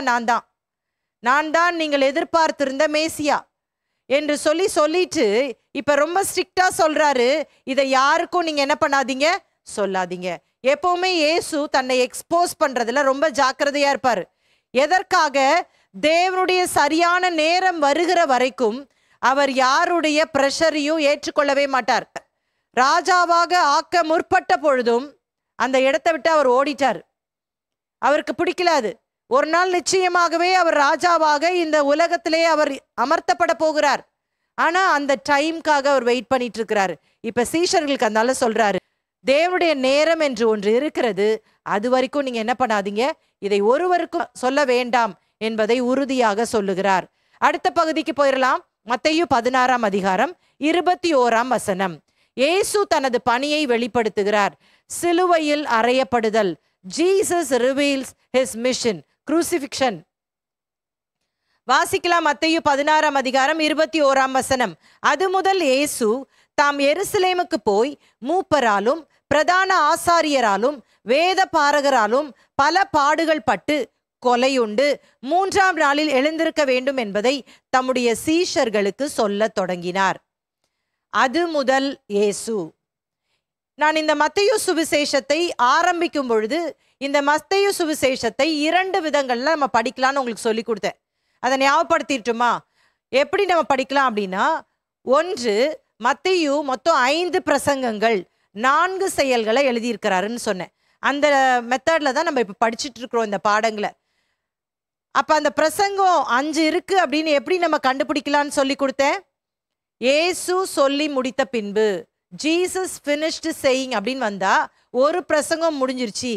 [SPEAKER 1] நான் தான் நீங்கள் எதிர்பார்த்திருந்த மேசியா என்று சொல்லிட்டு இப்ப ரொம்ப ஸ்ட்ரிக்டா சொல்றாரு, இதை யாருக்கும் நீங்க என்ன பண்ணாதீங்க, சொல்லாதீங்க. எப்பவுமே இயேசு தன்னை எக்ஸ்போஸ் பண்றதுல ரொம்ப ஜாக்கிரதையா இருப்பாரு. எதற்காக? தேவனுடைய சரியான நேரம் வருகிற வரைக்கும் அவர் யாருடைய பிரஷரையும் ஏற்றுக்கொள்ளவே மாட்டார். ராஜாவாக ஆக்க முற்பட்ட பொழுதும் அந்த இடத்தை விட்டு அவர் ஓடிட்டார். அவருக்கு பிடிக்கல அது. ஒரு நாள் நிச்சயமாகவே அவர் ராஜாவாக இந்த உலகத்திலே அவர் அமர்த்தப்பட போகிறார். ஆனா அந்த டைம்காக அவர் வெயிட் பண்ணிட்டு இருக்கிறாரு. இப்ப சீஷர்களுக்கு அதனால சொல்றாரு, தேவனுடைய நேரம் என்று ஒன்று இருக்கிறது, அது வரைக்கும் நீங்க என்ன பண்ணாதீங்க, இதை ஒருவருக்கும் சொல்ல வேண்டாம் என்பதை உறுதியாக சொல்லுகிறார். அடுத்த பகுதிக்கு போயிடலாம். மத்தேயு 16ஆம் அதிகாரம் 21ஆம் வசனம். இயேசு தனது பணியை வெளிப்படுத்துகிறார். சிலுவையில் அறையப்படுதல். Jesus reveals his mission, crucifixion. வாசிக்கலாம். மத்தேயு 16ஆம் அதிகாரம் 21ஆம் வசனம். அது முதல் இயேசு தாம் எருசலேமுக்கு போய் மூப்பராலும் பிரதான ஆசாரியராலும் வேத பாரகராலும் பல பாடுகள் பட்டு கொலையுண்டு 3ஆம் நாளில் எழுந்திருக்க வேண்டும் என்பதை தம்முடைய சீஷர்களுக்கு சொல்லத் தொடங்கினார். அது முதல் இயேசு. நான் இந்த மத்தேயு சுவிசேஷத்தை ஆரம்பிக்கும் பொழுது இந்த மத்தேயு சுவிசேஷத்தை 2 விதங்கள்ல நம்ம படிக்கலாம்னு உங்களுக்கு சொல்லி கொடுத்தேன். அதை ஞாபகப்படுத்திட்டுமா? எப்படி நம்ம படிக்கலாம் அப்படின்னா, ஒன்று, மத்தேயு மொத்தம் 5 பிரசங்கங்கள் 4 செயல்களை எழுதியிருக்கிறாருன்னு சொன்னேன். அந்த மெத்தட்ல தான் நம்ம இப்ப படிச்சுட்டு இருக்கிறோம் இந்த பாடங்களை. அப்ப அந்த பிரசங்கம் 5 இருக்கு அப்படின்னு எப்படி நம்ம கண்டுபிடிக்கலாம்னு சொல்லி கொடுத்தேன். இயேசு சொல்லி முடித்த பின்பு, ஜீசஸ் ஃபினிஷ்டு சேயிங் அப்படின்னு வந்தா ஒரு பிரசங்கம் முடிஞ்சிருச்சு,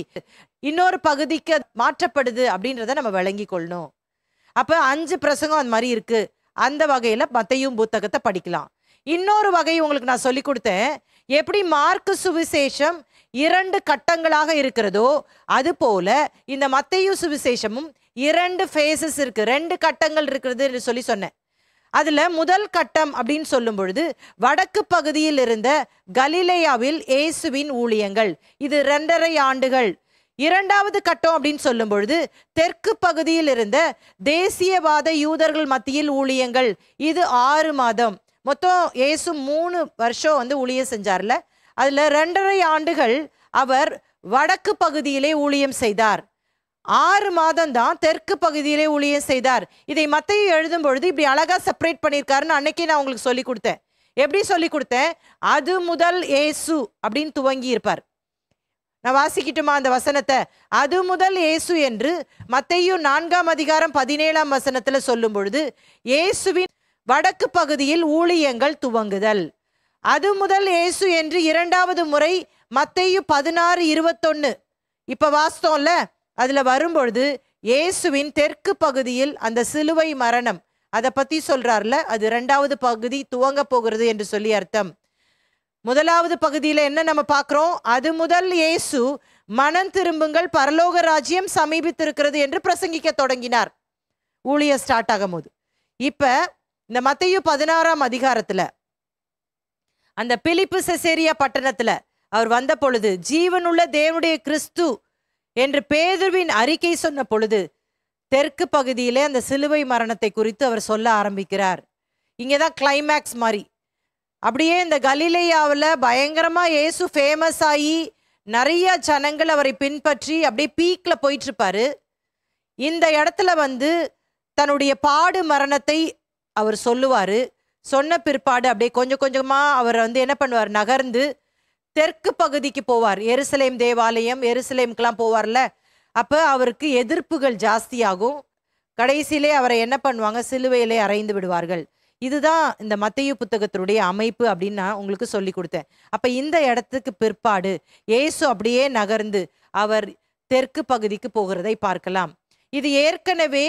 [SPEAKER 1] இன்னொரு பகுதிக்கு மாற்றப்படுது அப்படின்றத நம்ம விளங்கி கொள்ளணும். அப்ப 5 பிரசங்கம் அந்த மாதிரி இருக்கு. அந்த வகையில மத்தேயு புத்தகத்தை படிக்கலாம். இன்னொரு வகை உங்களுக்கு நான் சொல்லி கொடுத்தேன். எப்படி மார்க்கு சுவிசேஷம் 2 கட்டங்களாக இருக்கிறதோ அது போல இந்த மத்தேயு சுவிசேஷமும் 2 ஃபேஸஸ் இருக்கு, 2 கட்டங்கள் இருக்கிறது என்று சொல்லி சொன்னேன். அதுல முதல் கட்டம் அப்படின்னு சொல்லும் பொழுது வடக்கு பகுதியில் இருந்த கலிலேயாவில் இயேசுவின் ஊழியங்கள், இது 2.5 ஆண்டுகள். 2வது கட்டம் அப்படின்னு சொல்லும் பொழுது தெற்கு பகுதியில் இருந்த தேசியவாத யூதர்கள் மத்தியில் ஊழியங்கள், இது 6 மாதம். மொத்தம் இயேசு 3 வருஷம் ஊழியம் செஞ்சார்ல, அதுல 2.5 ஆண்டுகள் அவர் வடக்கு பகுதியிலே ஊழியம் செய்தார். 6 மாதம் தான் தெற்கு பகுதியிலே ஊழியம் செய்தார். இதை மத்தேயு எழுதும் பொழுது இப்படி அழகா செப்பரேட் பண்ணியிருக்காருன்னு அன்னைக்கே நான் உங்களுக்கு சொல்லி கொடுத்தேன். எப்படி சொல்லி கொடுத்தேன்? அது முதல் இயேசு அப்படின்னு துவங்கி இருப்பார். நான் வாசிக்கிட்டுமா அந்த வசனத்தை? அது முதல் இயேசு என்று மத்தேயு 4ஆம் அதிகாரம் 17ஆம் வசனத்துல சொல்லும் பொழுது இயேசுவின் வடக்கு பகுதியில் ஊழியங்கள் துவங்குதல். அது முதல் இயேசு என்று 2வது முறை மத்தேயு 16:21 இப்ப வாஸ்தவம்ல, அதுல வரும்பொழுது இயேசுவின் தெற்கு பகுதியில் அந்த சிலுவை மரணம் அதை பத்தி சொல்றாருல, அது 2வது பகுதி துவங்க போகிறது என்று சொல்லி அர்த்தம். 1வது பகுதியில என்ன நம்ம பார்க்கிறோம்? அது முதல் இயேசு மனம் திரும்புங்கள், பரலோக ராஜ்யம் சமீபித்திருக்கிறது என்று பிரசங்கிக்க தொடங்கினார் ஊழியம் ஸ்டார்ட் ஆகும் போது. இப்ப இந்த மத்தேயு 16ஆம் அதிகாரத்துல அந்த பிலிப்பு செசேரியா பட்டணத்துல அவர் வந்த பொழுது ஜீவனுள்ள தேவனுடைய கிறிஸ்து என்று பேதுருவின் அறிக்கை சொன்ன பொழுது தெற்கு பகுதியிலே அந்த சிலுவை மரணத்தை குறித்து அவர் சொல்ல ஆரம்பிக்கிறார். இங்கதான் கிளைமேக்ஸ் மாதிரி. அப்படியே இந்த கலிலேயாவில் பயங்கரமா இயேசு ஃபேமஸ் ஆகி நிறைய ஜனங்கள் அவரை பின்பற்றி அப்படியே பீக்ல போயிட்டு இருப்பாரு. இந்த இடத்துல வந்து தன்னுடைய பாடு மரணத்தை அவர் சொல்லுவாரு. சொன்ன பிற்பாடு அப்படியே கொஞ்சம் கொஞ்சமா அவர் வந்து என்ன பண்ணுவார்? நகர்ந்து தெற்கு பகுதிக்கு போவார். எருசலேம் தேவாலயம், எருசலேமுக்கெல்லாம் போவார்ல, அப்போ அவருக்கு எதிர்ப்புகள் ஜாஸ்தியாகும். கடைசியிலே அவரை என்ன பண்ணுவாங்க? சிலுவையிலே அறைந்து விடுவார்கள். இதுதான் இந்த மத்தேயு புத்தகத்தினுடைய அமைப்பு அப்படின்னு நான் உங்களுக்கு சொல்லி கொடுத்தேன். அப்ப இந்த இடத்துக்கு பிற்பாடு இயேசு அப்படியே நகர்ந்து அவர் தெற்கு பகுதிக்கு போகிறதை பார்க்கலாம். இது ஏற்கனவே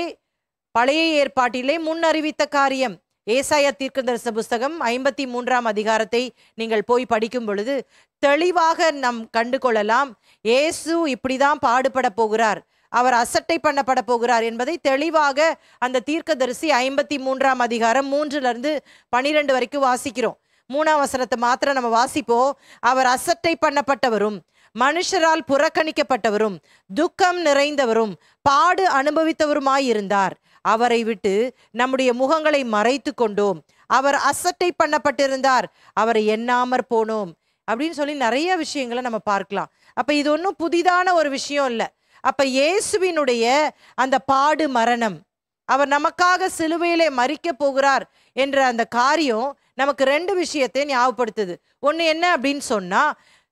[SPEAKER 1] பழைய ஏற்பாட்டிலே முன் அறிவித்த காரியம். ஏசாயா தீர்க்கதரிசன புஸ்தகம் 53ஆம் அதிகாரத்தை நீங்கள் போய் படிக்கும் பொழுது தெளிவாக நாம் கண்டு கொள்ளலாம். இயேசு இப்படிதான் பாடுபட போகிறார், அவர் அசட்டை பண்ணப்பட போகிறார் என்பதை தெளிவாக அந்த தீர்க்கதரிசி 53ஆம் அதிகாரம் 3லிருந்து 12 வரைக்கும் வாசிக்கிறோம். 3ஆம் வசனத்தை மாத்திரம் நம்ம வாசிப்போம். அவர் அசட்டை பண்ணப்பட்டவரும் மனுஷரால் புறக்கணிக்கப்பட்டவரும் துக்கம் நிறைந்தவரும் பாடு அனுபவித்தவருமாயிருந்தார். அவரை விட்டு நம்முடைய முகங்களை மறைத்து கொண்டோம். அவர் அசட்டை பண்ணப்பட்டிருந்தார், அவரை எண்ணாமற் போனோம் அப்படின்னு சொல்லி நிறைய விஷயங்களை நம்ம பார்க்கலாம். அப்ப இது ஒன்றும் புதிதான ஒரு விஷயம் இல்லை. அப்ப இயேசுவினுடைய அந்த பாடு மரணம், அவர் நமக்காக சிலுவையிலே மரிக்க போகிறார் என்ற அந்த காரியம் நமக்கு 2 விஷயத்தை ஞாபகப்படுத்துது. ஒன்று என்ன அப்படின்னு சொன்னா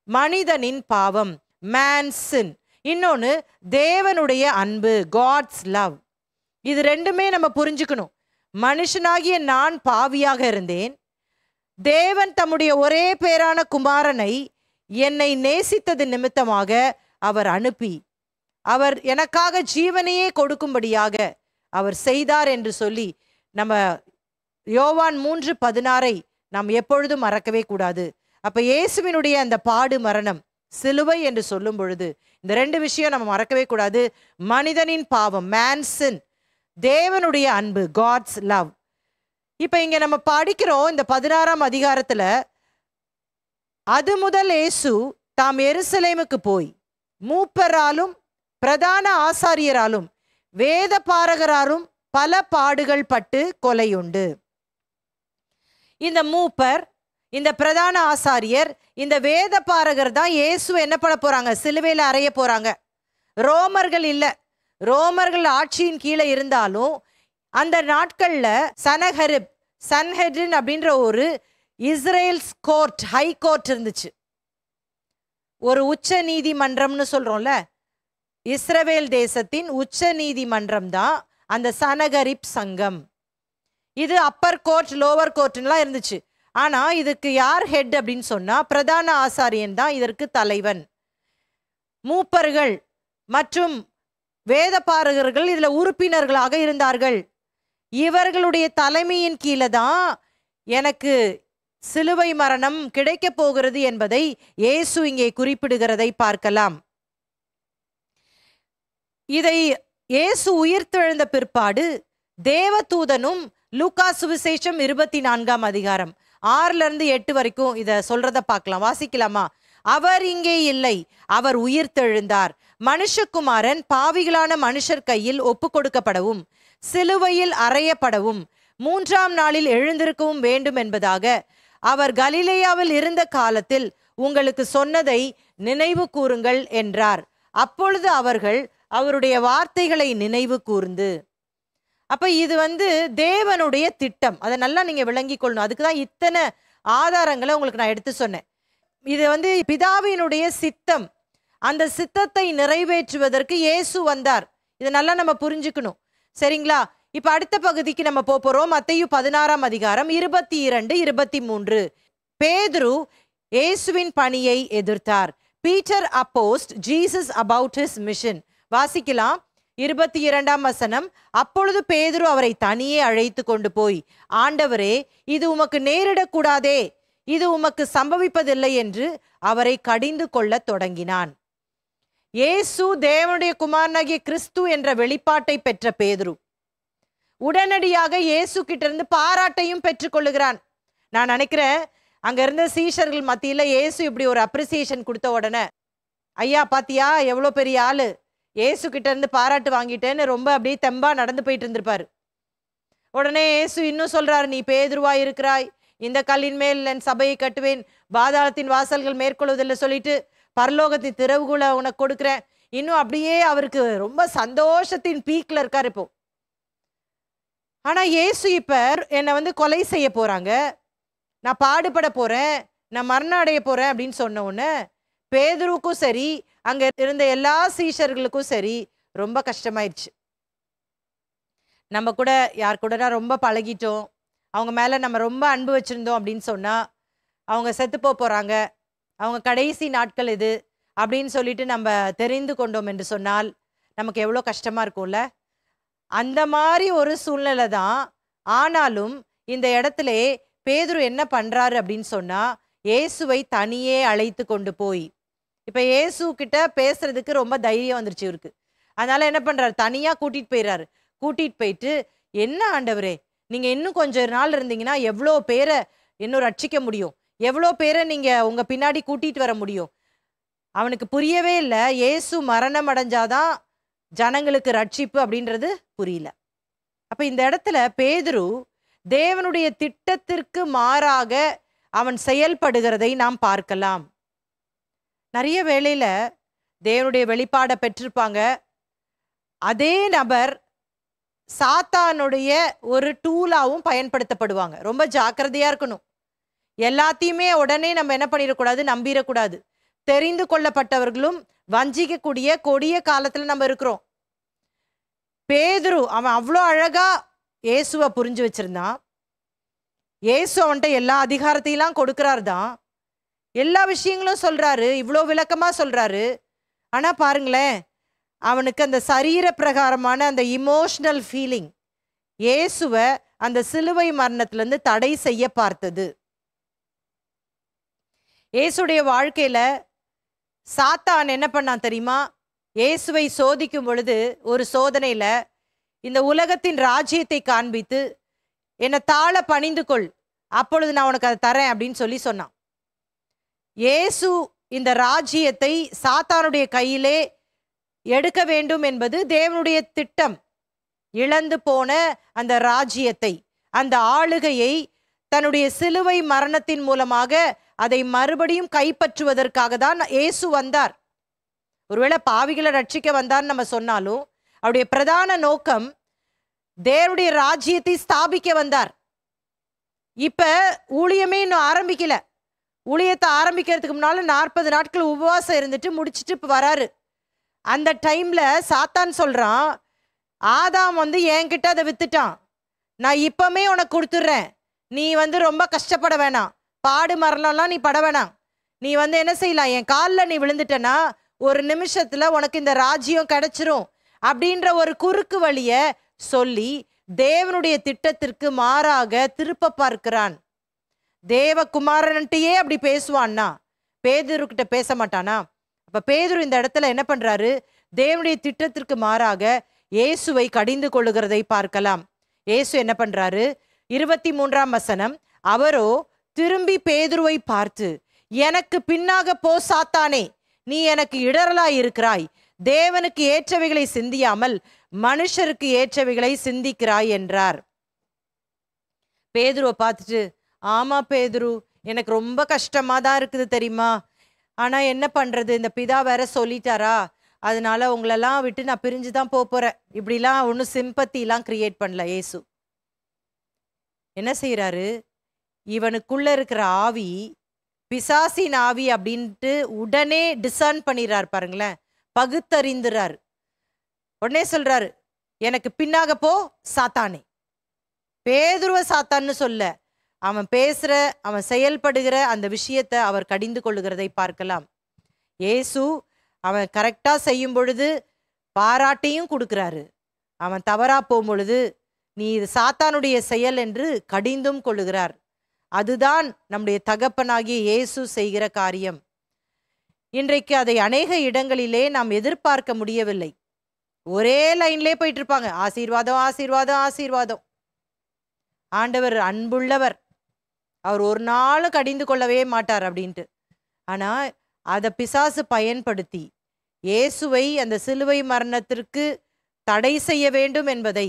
[SPEAKER 1] மனிதனின் பாவம், மேன்ஸ் சின். இன்னொன்று தேவனுடைய அன்பு, காட்ஸ் லவ். இது 2மே நம்ம புரிஞ்சுக்கணும். மனுஷனாகிய நான் பாவியாக இருந்தேன், தேவன் தம்முடைய ஒரே பேரான குமாரனை என்னை நேசித்தது நிமித்தமாக அவர் அனுப்பி அவர் எனக்காக ஜீவனையே கொடுக்கும்படியாக அவர் செய்தார் என்று சொல்லி நம்ம யோவான் 3:16 நாம் எப்பொழுதும் மறக்கவே கூடாது. அப்ப இயேசுவினுடைய அந்த பாடு மரணம், சிலுவை என்று சொல்லும் பொழுது இந்த 2 விஷயம் நம்ம மறக்கவே கூடாது. மனிதனின் பாவம், மேன்ஸ் சின், தேவனுடைய அன்பு, காட்ஸ் லவ். இப்ப இங்க நம்ம படிக்கிறோம் இந்த 16ஆம் அதிகாரத்துல, அது முதல் இயேசு தாம் எருசலேமுக்கு போய் மூப்பராலும் பிரதான ஆசாரியராலும் வேத பாரகராலும் பல பாடுகள் பட்டு கொலையுண்டு. இந்த மூப்பர், இந்த பிரதான ஆசாரியர், இந்த வேத பாரகர் தான் இயேசு என்ன பண்ண போறாங்க? சிலுவையில் அறைய போறாங்க. ரோமர்கள் இல்ல. ரோமர்கள் ஆட்சியின் கீழே இருந்தாலும் அந்த நாட்கள்ல சன்ஹெட்ரின் அப்படின்ற ஒரு இஸ்ரேல்ஸ் கோர்ட், ஹை கோர்ட் இருந்துச்சு. ஒரு உச்ச நீதிமன்றம்னு சொல்றோம்ல, இஸ்ரவேல் தேசத்தின் உச்ச நீதிமன்றம் தான் அந்த சனகரிப் சங்கம். இது அப்பர் கோர்ட், லோவர் கோர்ட்லாம் இருந்துச்சு. ஆனா இதுக்கு யார் ஹெட் அப்படின்னு சொன்னா பிரதான ஆசாரியன் தான் இதற்கு தலைவன். மூப்பர்கள் மற்றும் வேத பாரகர்கள் இதுல உறுப்பினர்களாக இருந்தார்கள். இவர்களுடைய தலைமையின் கீழே தான் எனக்கு சிலுவை மரணம் கிடைக்க போகிறது என்பதை இயேசு இங்கே குறிப்பிடுகிறதை பார்க்கலாம். இதை இயேசு உயிர்த்தெழுந்த பிற்பாடு தேவதூதனும் லூக்கா சுவிசேஷம் 24ஆம் அதிகாரம் 6லிருந்து 8 வரைக்கும் இதை சொல்றத பார்க்கலாம். வாசிக்கலாமா? அவர் இங்கே இல்லை, அவர் உயிர்த்தெழுந்தார். மனுஷகுமாரன் பாவிகளான மனுஷர் கையில் ஒப்பு கொடுக்கப்படவும் சிலுவையில் அறையப்படவும் 3ஆம் நாளில் எழுந்திருக்கவும் வேண்டும் என்பதாக அவர் கலிலேயாவில் இருந்த காலத்தில் உங்களுக்கு சொன்னதை நினைவு கூறுங்கள் என்றார். அப்பொழுது அவர்கள் அவருடைய வார்த்தைகளை நினைவு கூர்ந்து. அப்ப இது தேவனுடைய திட்டம். அதை நல்லா நீங்க விளங்கி கொள்ளணும். அதுக்குதான் இத்தனை ஆதாரங்களை உங்களுக்கு நான் எடுத்து சொன்னேன். இது பிதாவினுடைய சித்தம். அந்த சித்தத்தை நிறைவேற்றுவதற்கு இயேசு வந்தார். இதை நல்லா நம்ம புரிஞ்சுக்கணும். சரிங்களா? இப்ப அடுத்த பகுதிக்கு நம்ம போறோம். மத்தேயு 16ஆம் அதிகாரம் 22, 23. பேதுரு இயேசுவின் பணியை எதிர்த்தார். Peter அப்போஸ்ட் Jesus about his mission. வாசிக்கலாம். 22ஆம் வசனம். அப்பொழுது பேதுரு அவரை தனியே அழைத்து கொண்டு போய், ஆண்டவரே, இது உமக்கு நேரிடக்கூடாதே, இது உமக்கு சம்பவிப்பதில்லை என்று அவரை கடிந்து கொள்ள தொடங்கினான். இயேசு தேவனுடைய குமாரனாகிய கிறிஸ்து என்ற வெளிப்பாட்டை பெற்ற பேதுரு உடனடியாக இயேசு கிட்ட இருந்து பாராட்டையும் பெற்றுக்கொள்ளுகிறான். நான் நினைக்கிறேன் அங்க இருந்த சீஷர்கள் மத்தியில இயேசு இப்படி ஒரு அப்ரிசியேஷன் கொடுத்த உடனே, ஐயா பாத்தியா எவ்வளவு பெரிய ஆளு, இயேசு கிட்ட இருந்து பாராட்டு வாங்கிட்டேன்னு ரொம்ப அப்படியே தெம்பா நடந்து போயிட்டு இருந்திருப்பாரு. உடனே இயேசு இன்னும் சொல்றாரு, நீ பேதுருவாய் இருக்கிறாய், இந்த கல்லின் மேல் என் சபையை கட்டுவேன், பாதாளத்தின் வாசல்கள் மேற்கொள்வதில்லை சொல்லிட்டு பரலோகத்தின் திறவுகளை உனக்கு கொடுக்குறேன். இன்னும் அப்படியே அவருக்கு ரொம்ப சந்தோஷத்தின் பீக்ல இருக்காரு இப்போ. ஆனா இயேசு இப்ப என்னை கொலை செய்ய போறாங்க, நான் பாடுபட போறேன், நான் மரணம் அடைய போறேன் அப்படின்னு சொன்ன உடனே பேதுருவுக்கும் சரி அங்க இருந்த எல்லா சீஷர்களுக்கும் சரி ரொம்ப கஷ்டமாயிடுச்சு. நம்ம கூட யார் கூட ரொம்ப பழகிட்டோம், அவங்க மேல நம்ம ரொம்ப அன்பு வச்சிருந்தோம் அப்படின்னு சொன்னா அவங்க செத்து போறாங்க, அவங்க கடைசி நாட்கள் இது அப்படின்னு சொல்லிட்டு நம்ம தெரிந்து கொண்டோம் என்று சொன்னால் நமக்கு எவ்வளோ கஷ்டமா இருக்கும்ல. அந்த மாதிரி ஒரு சூழ்நிலை தான். ஆனாலும் இந்த இடத்துல பேதுரு என்ன பண்றாரு அப்படின்னு சொன்னா, இயேசுவை தனியே அழைத்து கொண்டு போய், இப்ப இயேசு கிட்ட பேசுறதுக்கு ரொம்ப தைரியம் வந்துருச்சு இவருக்கு. அதனால என்ன பண்றாரு, தனியா கூட்டிட்டு போயிடுறாரு. கூட்டிட்டு போயிட்டு, என்ன ஆண்டவரே, நீங்க இன்னும் கொஞ்ச நாள் இருந்தீங்கன்னா எவ்வளோ பேரை இன்னும் ரட்சிக்க முடியும், எவ்வளோ பேரை நீங்க உங்க பின்னாடி கூட்டிட்டு வர முடியும். அவனுக்கு புரியவே இல்லை, இயேசு மரணம் அடைஞ்சாதான் ஜனங்களுக்கு ரட்சிப்பு அப்படின்றது புரியல. அப்ப இந்த இடத்துல பேதுரு தேவனுடைய திட்டத்திற்கு மாறாக அவன் செயல்படுகிறதை நாம் பார்க்கலாம். நிறைய வேளையில தேவனுடைய வெளிப்பாடை பெற்றிருப்பாங்க, அதே நபர் சாத்தானுடைய ஒரு டூலாவும் பயன்படுத்தப்படுவாங்க. ரொம்ப ஜாக்கிரதையா இருக்கணும். எல்லாத்தையுமே உடனே நம்ம என்ன பண்ணிடக்கூடாது, நம்பிடக்கூடாது. தெரிந்து கொள்ளப்பட்டவர்களும் வஞ்சிக்கக்கூடிய கொடிய காலத்துல நம்ம இருக்கிறோம். பேதுரு அவன் அவ்வளோ அழகா இயேசுவை புரிஞ்சு வச்சிருந்தான். இயேசு அவன்கிட்ட எல்லா அதிகாரத்தையெல்லாம் கொடுக்கிறாரு தான், எல்லா விஷயங்களும் சொல்றாரு, இவ்வளோ விளக்கமா சொல்றாரு. ஆனா பாருங்களேன், அவனுக்கு அந்த சரீர பிரகாரமான அந்த இமோஷனல் ஃபீலிங் இயேசுவை அந்த சிலுவை மரணத்திலிருந்து தடை செய்ய பார்த்தது. இயேசுடைய வாழ்க்கையில சாத்தான் என்ன பண்ணான் தெரியுமா? இயேசுவை சோதிக்கும் பொழுது ஒரு சோதனையில இந்த உலகத்தின் ராஜ்யத்தை காண்பித்து, என்னை தாழ பணிந்து கொள், அப்பொழுது நான் உனக்கு அதை தரேன் அப்படின்னு சொல்லி சொன்னான். இயேசு இந்த ராஜ்யத்தை சாத்தானுடைய கையிலே எடுக்க வேண்டும் என்பது தேவனுடைய திட்டம். இழந்து போன அந்த ராஜ்யத்தை, அந்த ஆளுகையை தன்னுடைய சிலுவை மரணத்தின் மூலமாக அதை மறுபடியும் கைப்பற்றுவதற்காக தான் இயேசு வந்தார். ஒருவேளை பாவிகளை ரட்சிக்க வந்தார்னு நம்ம சொன்னாலும் அவருடைய பிரதான நோக்கம் தேவனுடைய ராஜ்யத்தை ஸ்தாபிக்க வந்தார். இப்ப ஊழியமே இன்னும் ஆரம்பிக்கல. ஊழியத்தை ஆரம்பிக்கிறதுக்கு முன்னால 40 நாட்கள் உபவாசம் இருந்துட்டு முடிச்சுட்டு இப்ப வராரு. அந்த டைம்ல சாத்தான் சொல்றான், ஆதாம் என்கிட்ட அதை வித்துட்டான், நான் இப்பமே உனக்கு கொடுத்துட்றேன், நீ ரொம்ப கஷ்டப்பட வேணாம், பாடு மரணம்லாம் நீ பட வேணாம், நீ என்ன செய்யலாம், என் காலில் நீ விழுந்துட்டனா ஒரு நிமிஷத்துல உனக்கு இந்த ராஜ்யம் கிடைச்சிரும் அப்படின்ற ஒரு குறுக்கு வழிய சொல்லி தேவனுடைய திட்டத்திற்கு மாறாக திருப்ப பார்க்கிறான். தேவகுமாரன்ட்டையே அப்படி பேசுவான்னா பேதுரு கிட்ட பேச மாட்டானா? அப்ப பேதுரு இந்த இடத்துல என்ன பண்றாரு, தேவனுடைய திட்டத்திற்கு மாறாக இயேசுவை கடிந்து கொள்ளுகிறதை பார்க்கலாம். இயேசு என்ன பண்றாரு, 23ஆம் வசனம். அவரோ திரும்பி பேதுருவை பார்த்து, எனக்கு பின்னாக போ சாத்தானே, நீ எனக்கு இடரலாய் இருக்கிறாய், தேவனுக்கு ஏற்றவைகளை சிந்தியாமல் மனுஷருக்கு ஏற்றவைகளை சிந்திக்கிறாய் என்றார். பேதுருவை பார்த்துட்டு, ஆமா பேதுரு, எனக்கு ரொம்ப கஷ்டமா தான் இருக்குது தெரியுமா, ஆனா என்ன பண்றது, இந்த பிதா வேற சொல்லிட்டாரா, அதனால உங்களெல்லாம் விட்டு நான் பிரிஞ்சு தான் போறேன். இப்படிலாம் ஒன்றும் சிம்பத்திலாம் கிரியேட் பண்ணல இயேசு. என்ன செய்யறாரு, இவனுக்குள்ள இருக்கிற ஆவி பிசாசின் ஆவி அப்படின்ட்டு உடனே டிசர்ன் பண்ணிடுறாரு பாருங்களேன், பகுத்தறிந்துறாரு. உடனே சொல்றாரு, எனக்கு பின்னாக போ சாத்தானே. பேதுருவ சாத்தான்னு சொல்ல, அவன் பேசுற, அவன் செயல்படுகிற அந்த விஷயத்தை அவர் கடிந்து கொள்ளுகிறதை பார்க்கலாம். இயேசு அவன் கரெக்டா செய்யும் பொழுது பாராட்டையும் கொடுக்கிறாரு, அவன் தவறா போகும் பொழுது நீ இது சாத்தானுடைய செயல் என்று கடிந்தும் கொள்ளுகிறார். அதுதான் நம்முடைய தகப்பனாகிய இயேசு செய்கிற காரியம். இன்றைக்கு அதை அநேக இடங்களிலே நாம் எதிர்பார்க்க முடியவில்லை. ஒரே லைன்லே போயிட்டு இருப்பாங்க, ஆசீர்வாதம் ஆசீர்வாதம் ஆசீர்வாதம். ஆண்டவர் அன்புள்ளவர், அவர் ஒரு நாளும் கடிந்து கொள்ளவே மாட்டார் அப்படின்ட்டு. ஆனா அதை பிசாசு பயன்படுத்தி இயேசுவை அந்த சிலுவை மரணத்திற்கு தடை செய்ய வேண்டும் என்பதை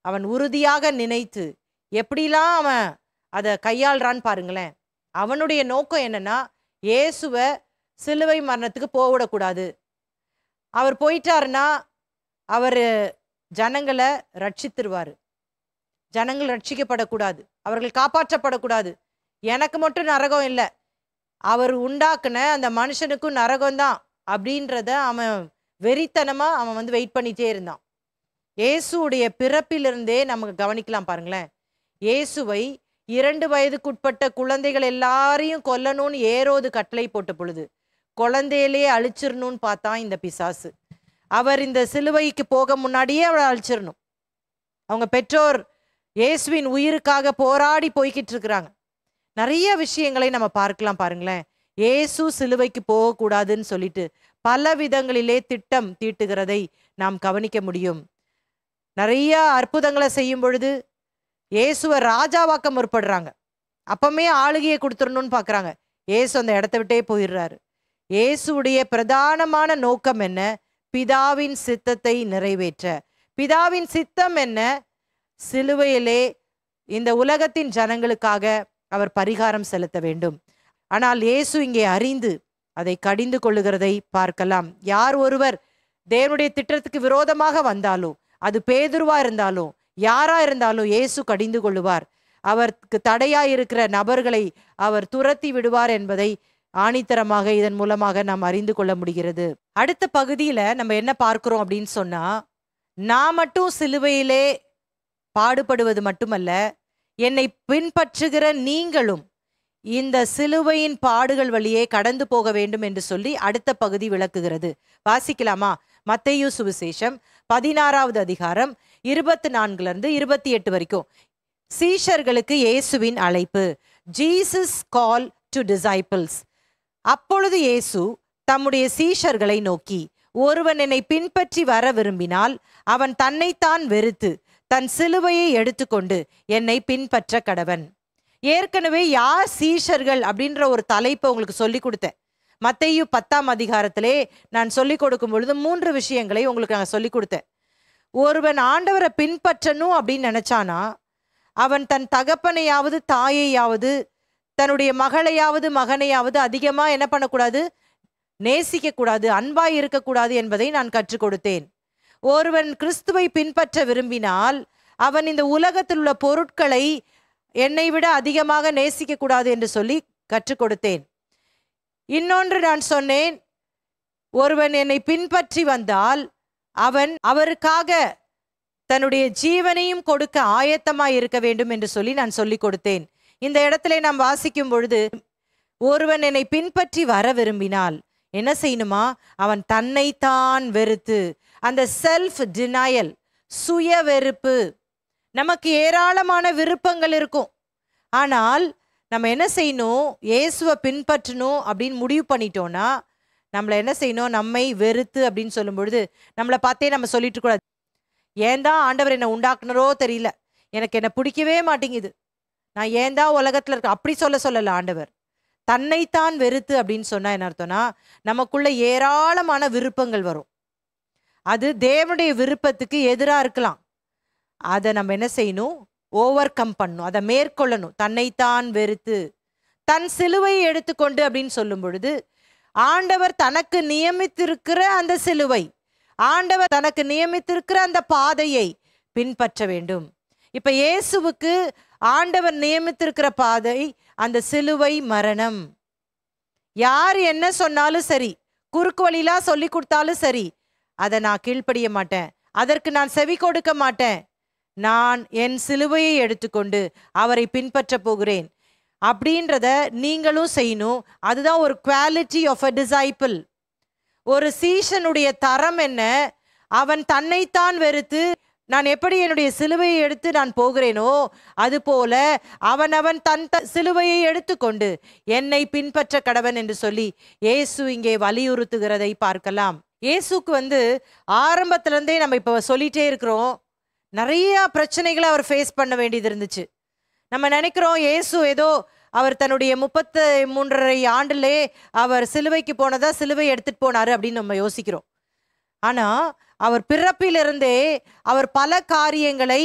[SPEAKER 1] அவன் உறுதியாக நினைத்து எப்படிலாம் அவன் அதை கையாள்றான்னு பாருங்களேன். அவனுடைய நோக்கம் என்னன்னா, இயேசுவை சிலுவை மரணத்துக்கு போவிடக்கூடாது. அவர் போயிட்டாருன்னா அவர் ஜனங்களை ரட்சித்துருவார். ஜனங்கள் ரட்சிக்கப்படக்கூடாது, அவர்கள் காப்பாற்றப்படக்கூடாது. எனக்கு மட்டும் நரகம் இல்லை, அவர் உண்டாக்குன அந்த மனுஷனுக்கும் நரகம்தான் அப்படின்றத அவன் வெறித்தனமா அவன் வெயிட் பண்ணிட்டே இருந்தான். இயேசுடைய பிறப்பிலிருந்தே நமக்கு கவனிக்கலாம் பாருங்களேன். இயேசுவை 2 வயதுக்குட்பட்ட குழந்தைகள் எல்லாரையும் கொல்லணும்னு ஏரோது கட்டளை போட்ட பொழுது குழந்தையிலே அழிச்சிடணும்னு பார்த்தான் இந்த பிசாசு. அவர் இந்த சிலுவைக்கு போக முன்னாடியே அவளை அழிச்சிடணும். அவங்க பெற்றோர் இயேசுவின் உயிருக்காக போராடி போய்கிட்டு இருக்கிறாங்க. நிறைய விஷயங்களை நம்ம பார்க்கலாம் பாருங்களேன். இயேசு சிலுவைக்கு போகக்கூடாதுன்னு சொல்லிட்டு பல விதங்களிலே திட்டம் தீட்டுகிறதை நாம் கவனிக்க முடியும். நிறைய அற்புதங்களை செய்யும் பொழுது இயேசுவை ராஜாவாக்க முற்படுறாங்க. அப்பமே ஆளுகையை கொடுத்துடணும்னு பார்க்குறாங்க. இயேசு அந்த இடத்த விட்டே போயிடுறாரு. இயேசுடைய பிரதானமான நோக்கம் என்ன? பிதாவின் சித்தத்தை நிறைவேற்ற. பிதாவின் சித்தம் என்ன? சிலுவையிலே இந்த உலகத்தின் ஜனங்களுக்காக அவர் பரிகாரம் செலுத்த வேண்டும். ஆனால் இயேசு இங்கே அறிந்து அதை கடிந்து கொள்ளுகிறதை பார்க்கலாம். யார் ஒருவர் தேவனுடைய திட்டத்துக்கு விரோதமாக வந்தாலும், அது பேதுருவா இருந்தாலும் யாரா இருந்தாலும் இயேசு கடிந்து கொள்ளுவார். அவருக்கு தடையா இருக்கிற நபர்களை அவர் துரத்தி விடுவார் என்பதை ஆணித்தரமாக இதன் மூலமாக நாம் அறிந்து கொள்ள முடிகிறது. அடுத்த பகுதியில நம்ம என்ன பார்க்கிறோம் அப்படின்னு சொன்னா, நான் மட்டும் சிலுவையிலே பாடுபடுவது மட்டுமல்ல, என்னை பின்பற்றுகிற நீங்களும் இந்த சிலுவையின் பாடுகள் வழியே கடந்து போக வேண்டும் என்று சொல்லி அடுத்த பகுதி விளக்குகிறது. வாசிக்கலாமா? மத்தேயு சுவிசேஷம் 16வது அதிகாரம் 24 28 வரைக்கும். சீஷர்களுக்கு இயேசுவின் அழைப்பு. Jesus call to disciples. அப்பொழுது இயேசு தம்முடைய சீஷர்களை நோக்கி, ஒருவன் என்னை பின்பற்றி வர விரும்பினால் அவன் தன்னைத்தான் வெறுத்து தன் சிலுவையை எடுத்துக்கொண்டு என்னை பின்பற்ற கடவன். ஏற்கனவே யார் சீஷர்கள் அப்படின்ற ஒரு தலைப்பை உங்களுக்கு சொல்லி கொடுத்தேன். மத்தேயு 10ஆம் அதிகாரத்திலே நான் சொல்லிக் கொடுக்கும் பொழுது 3 விஷயங்களை உங்களுக்கு நான் சொல்லிக் கொடுத்தேன். ஒருவன் ஆண்டவரை பின்பற்றணும் அப்படின்னு நினைச்சானா, அவன் தன் தகப்பனையாவது தாயையாவது தன்னுடைய மகளையாவது மகனையாவது அதிகமா என்ன பண்ணக்கூடாது? நேசிக்க கூடாது, அன்பாய் இருக்கக்கூடாது என்பதை நான் கற்றுக் கொடுத்தேன். ஒருவன் கிறிஸ்துவை பின்பற்ற விரும்பினால் அவன் இந்த உலகத்தில் உள்ள பொருட்களை என்னை விட அதிகமாக நேசிக்க கூடாது என்று சொல்லி கற்றுக் கொடுத்தேன். இன்னொன்று நான் சொன்னேன், ஒருவன் என்னை பின்பற்றி வந்தால் அவன் அவருக்காக தன்னுடைய ஜீவனையும் கொடுக்க ஆயத்தமாய் இருக்க வேண்டும் என்று சொல்லி நான் சொல்லிக் கொடுத்தேன். இந்த இடத்துல நாம் வாசிக்கும் பொழுது, ஒருவன் என்னை பின்பற்றி வர விரும்பினால் என்ன செய்யணுமா? அவன் தன்னைத்தான் வெறுத்து, அந்த செல்ஃப் டினையல், சுய வெறுப்பு. நமக்கு ஏராளமான விருப்பங்கள் இருக்கும், ஆனால் நம்ம என்ன செய்யணும்? இயேசுவை பின்பற்றணும் அப்படின்னு முடிவு பண்ணிட்டோம்னா நம்மளை என்ன செய்யணும்? நம்மை வெறுத்து அப்படின்னு சொல்லும் பொழுது நம்மளை பார்த்தே நம்ம சொல்லிட்டு கூடாது, ஏன் தான் ஆண்டவர் என்னை உண்டாக்குனரோ தெரியல, எனக்கு என்னை பிடிக்கவே மாட்டேங்குது, நான் ஏன் தான் உலகத்தில் இருக்க, அப்படி சொல்லல ஆண்டவர். தன்னைத்தான் வெறுத்து அப்படின்னு சொன்னா என்ன அர்த்தம்னா, நமக்குள்ள ஏராளமான விருப்பங்கள் வரும். அது தேவனுடைய விருப்பத்துக்கு எதிராக இருக்கலாம். அதை நம்ம என்ன செய்யணும்? ஓவர் கம் பண்ணணும், அதை மேற்கொள்ளணும். தன்னைத்தான் வெறுத்து தன் சிலுவையை எடுத்துக்கொண்டு அப்படின்னு சொல்லும் பொழுது, ஆண்டவர் தனக்கு நியமித்திருக்கிற அந்த சிலுவை, ஆண்டவர் தனக்கு நியமித்திருக்கிற அந்த பாதையை பின்பற்ற வேண்டும். இப்ப இயேசுவுக்கு ஆண்டவர் நியமித்திருக்கிற பாதை அந்த சிலுவை மரணம். யார் என்ன சொன்னாலும் சரி, குறுக்கு வழியிலா சொல்லி கொடுத்தாலும் சரி, அதை நான் கீழ்ப்படிய மாட்டேன், அதற்கு நான் செவி கொடுக்க மாட்டேன். நான் என் சிலுவையை எடுத்துக்கொண்டு அவரை பின்பற்ற போகிறேன் அப்படின்றத நீங்களும் செய்யணும். அதுதான் ஒரு குவாலிட்டி ஆஃப் அ டிசைபிள். ஒரு சீஷனுடைய தரம் என்ன? அவன் தன்னைத்தான் வெறுத்து, நான் எப்படி என்னுடைய சிலுவையை எடுத்து நான் போகிறேனோ அதுபோல அவன் தன் சிலுவையை எடுத்துக்கொண்டு என்னை பின்பற்ற கடவன் என்று சொல்லி இயேசு இங்கே வலியுறுத்துகிறதை பார்க்கலாம். இயேசுக்கு ஆரம்பத்திலிருந்தே நம்ம இப்போ சொல்லிட்டே இருக்கிறோம், நிறைய பிரச்சனைகளை அவர் ஃபேஸ் பண்ண வேண்டியது இருந்துச்சு. நம்ம நினைக்கிறோம் இயேசு ஏதோ அவர் தன்னுடைய 33.5 ஆண்டுலே அவர் சிலுவைக்கு போனதா சிலுவை எடுத்துட்டு போனாரு அப்படின்னு நம்ம யோசிக்கிறோம். ஆனா அவர் பிறப்பிலிருந்தே அவர் பல காரியங்களை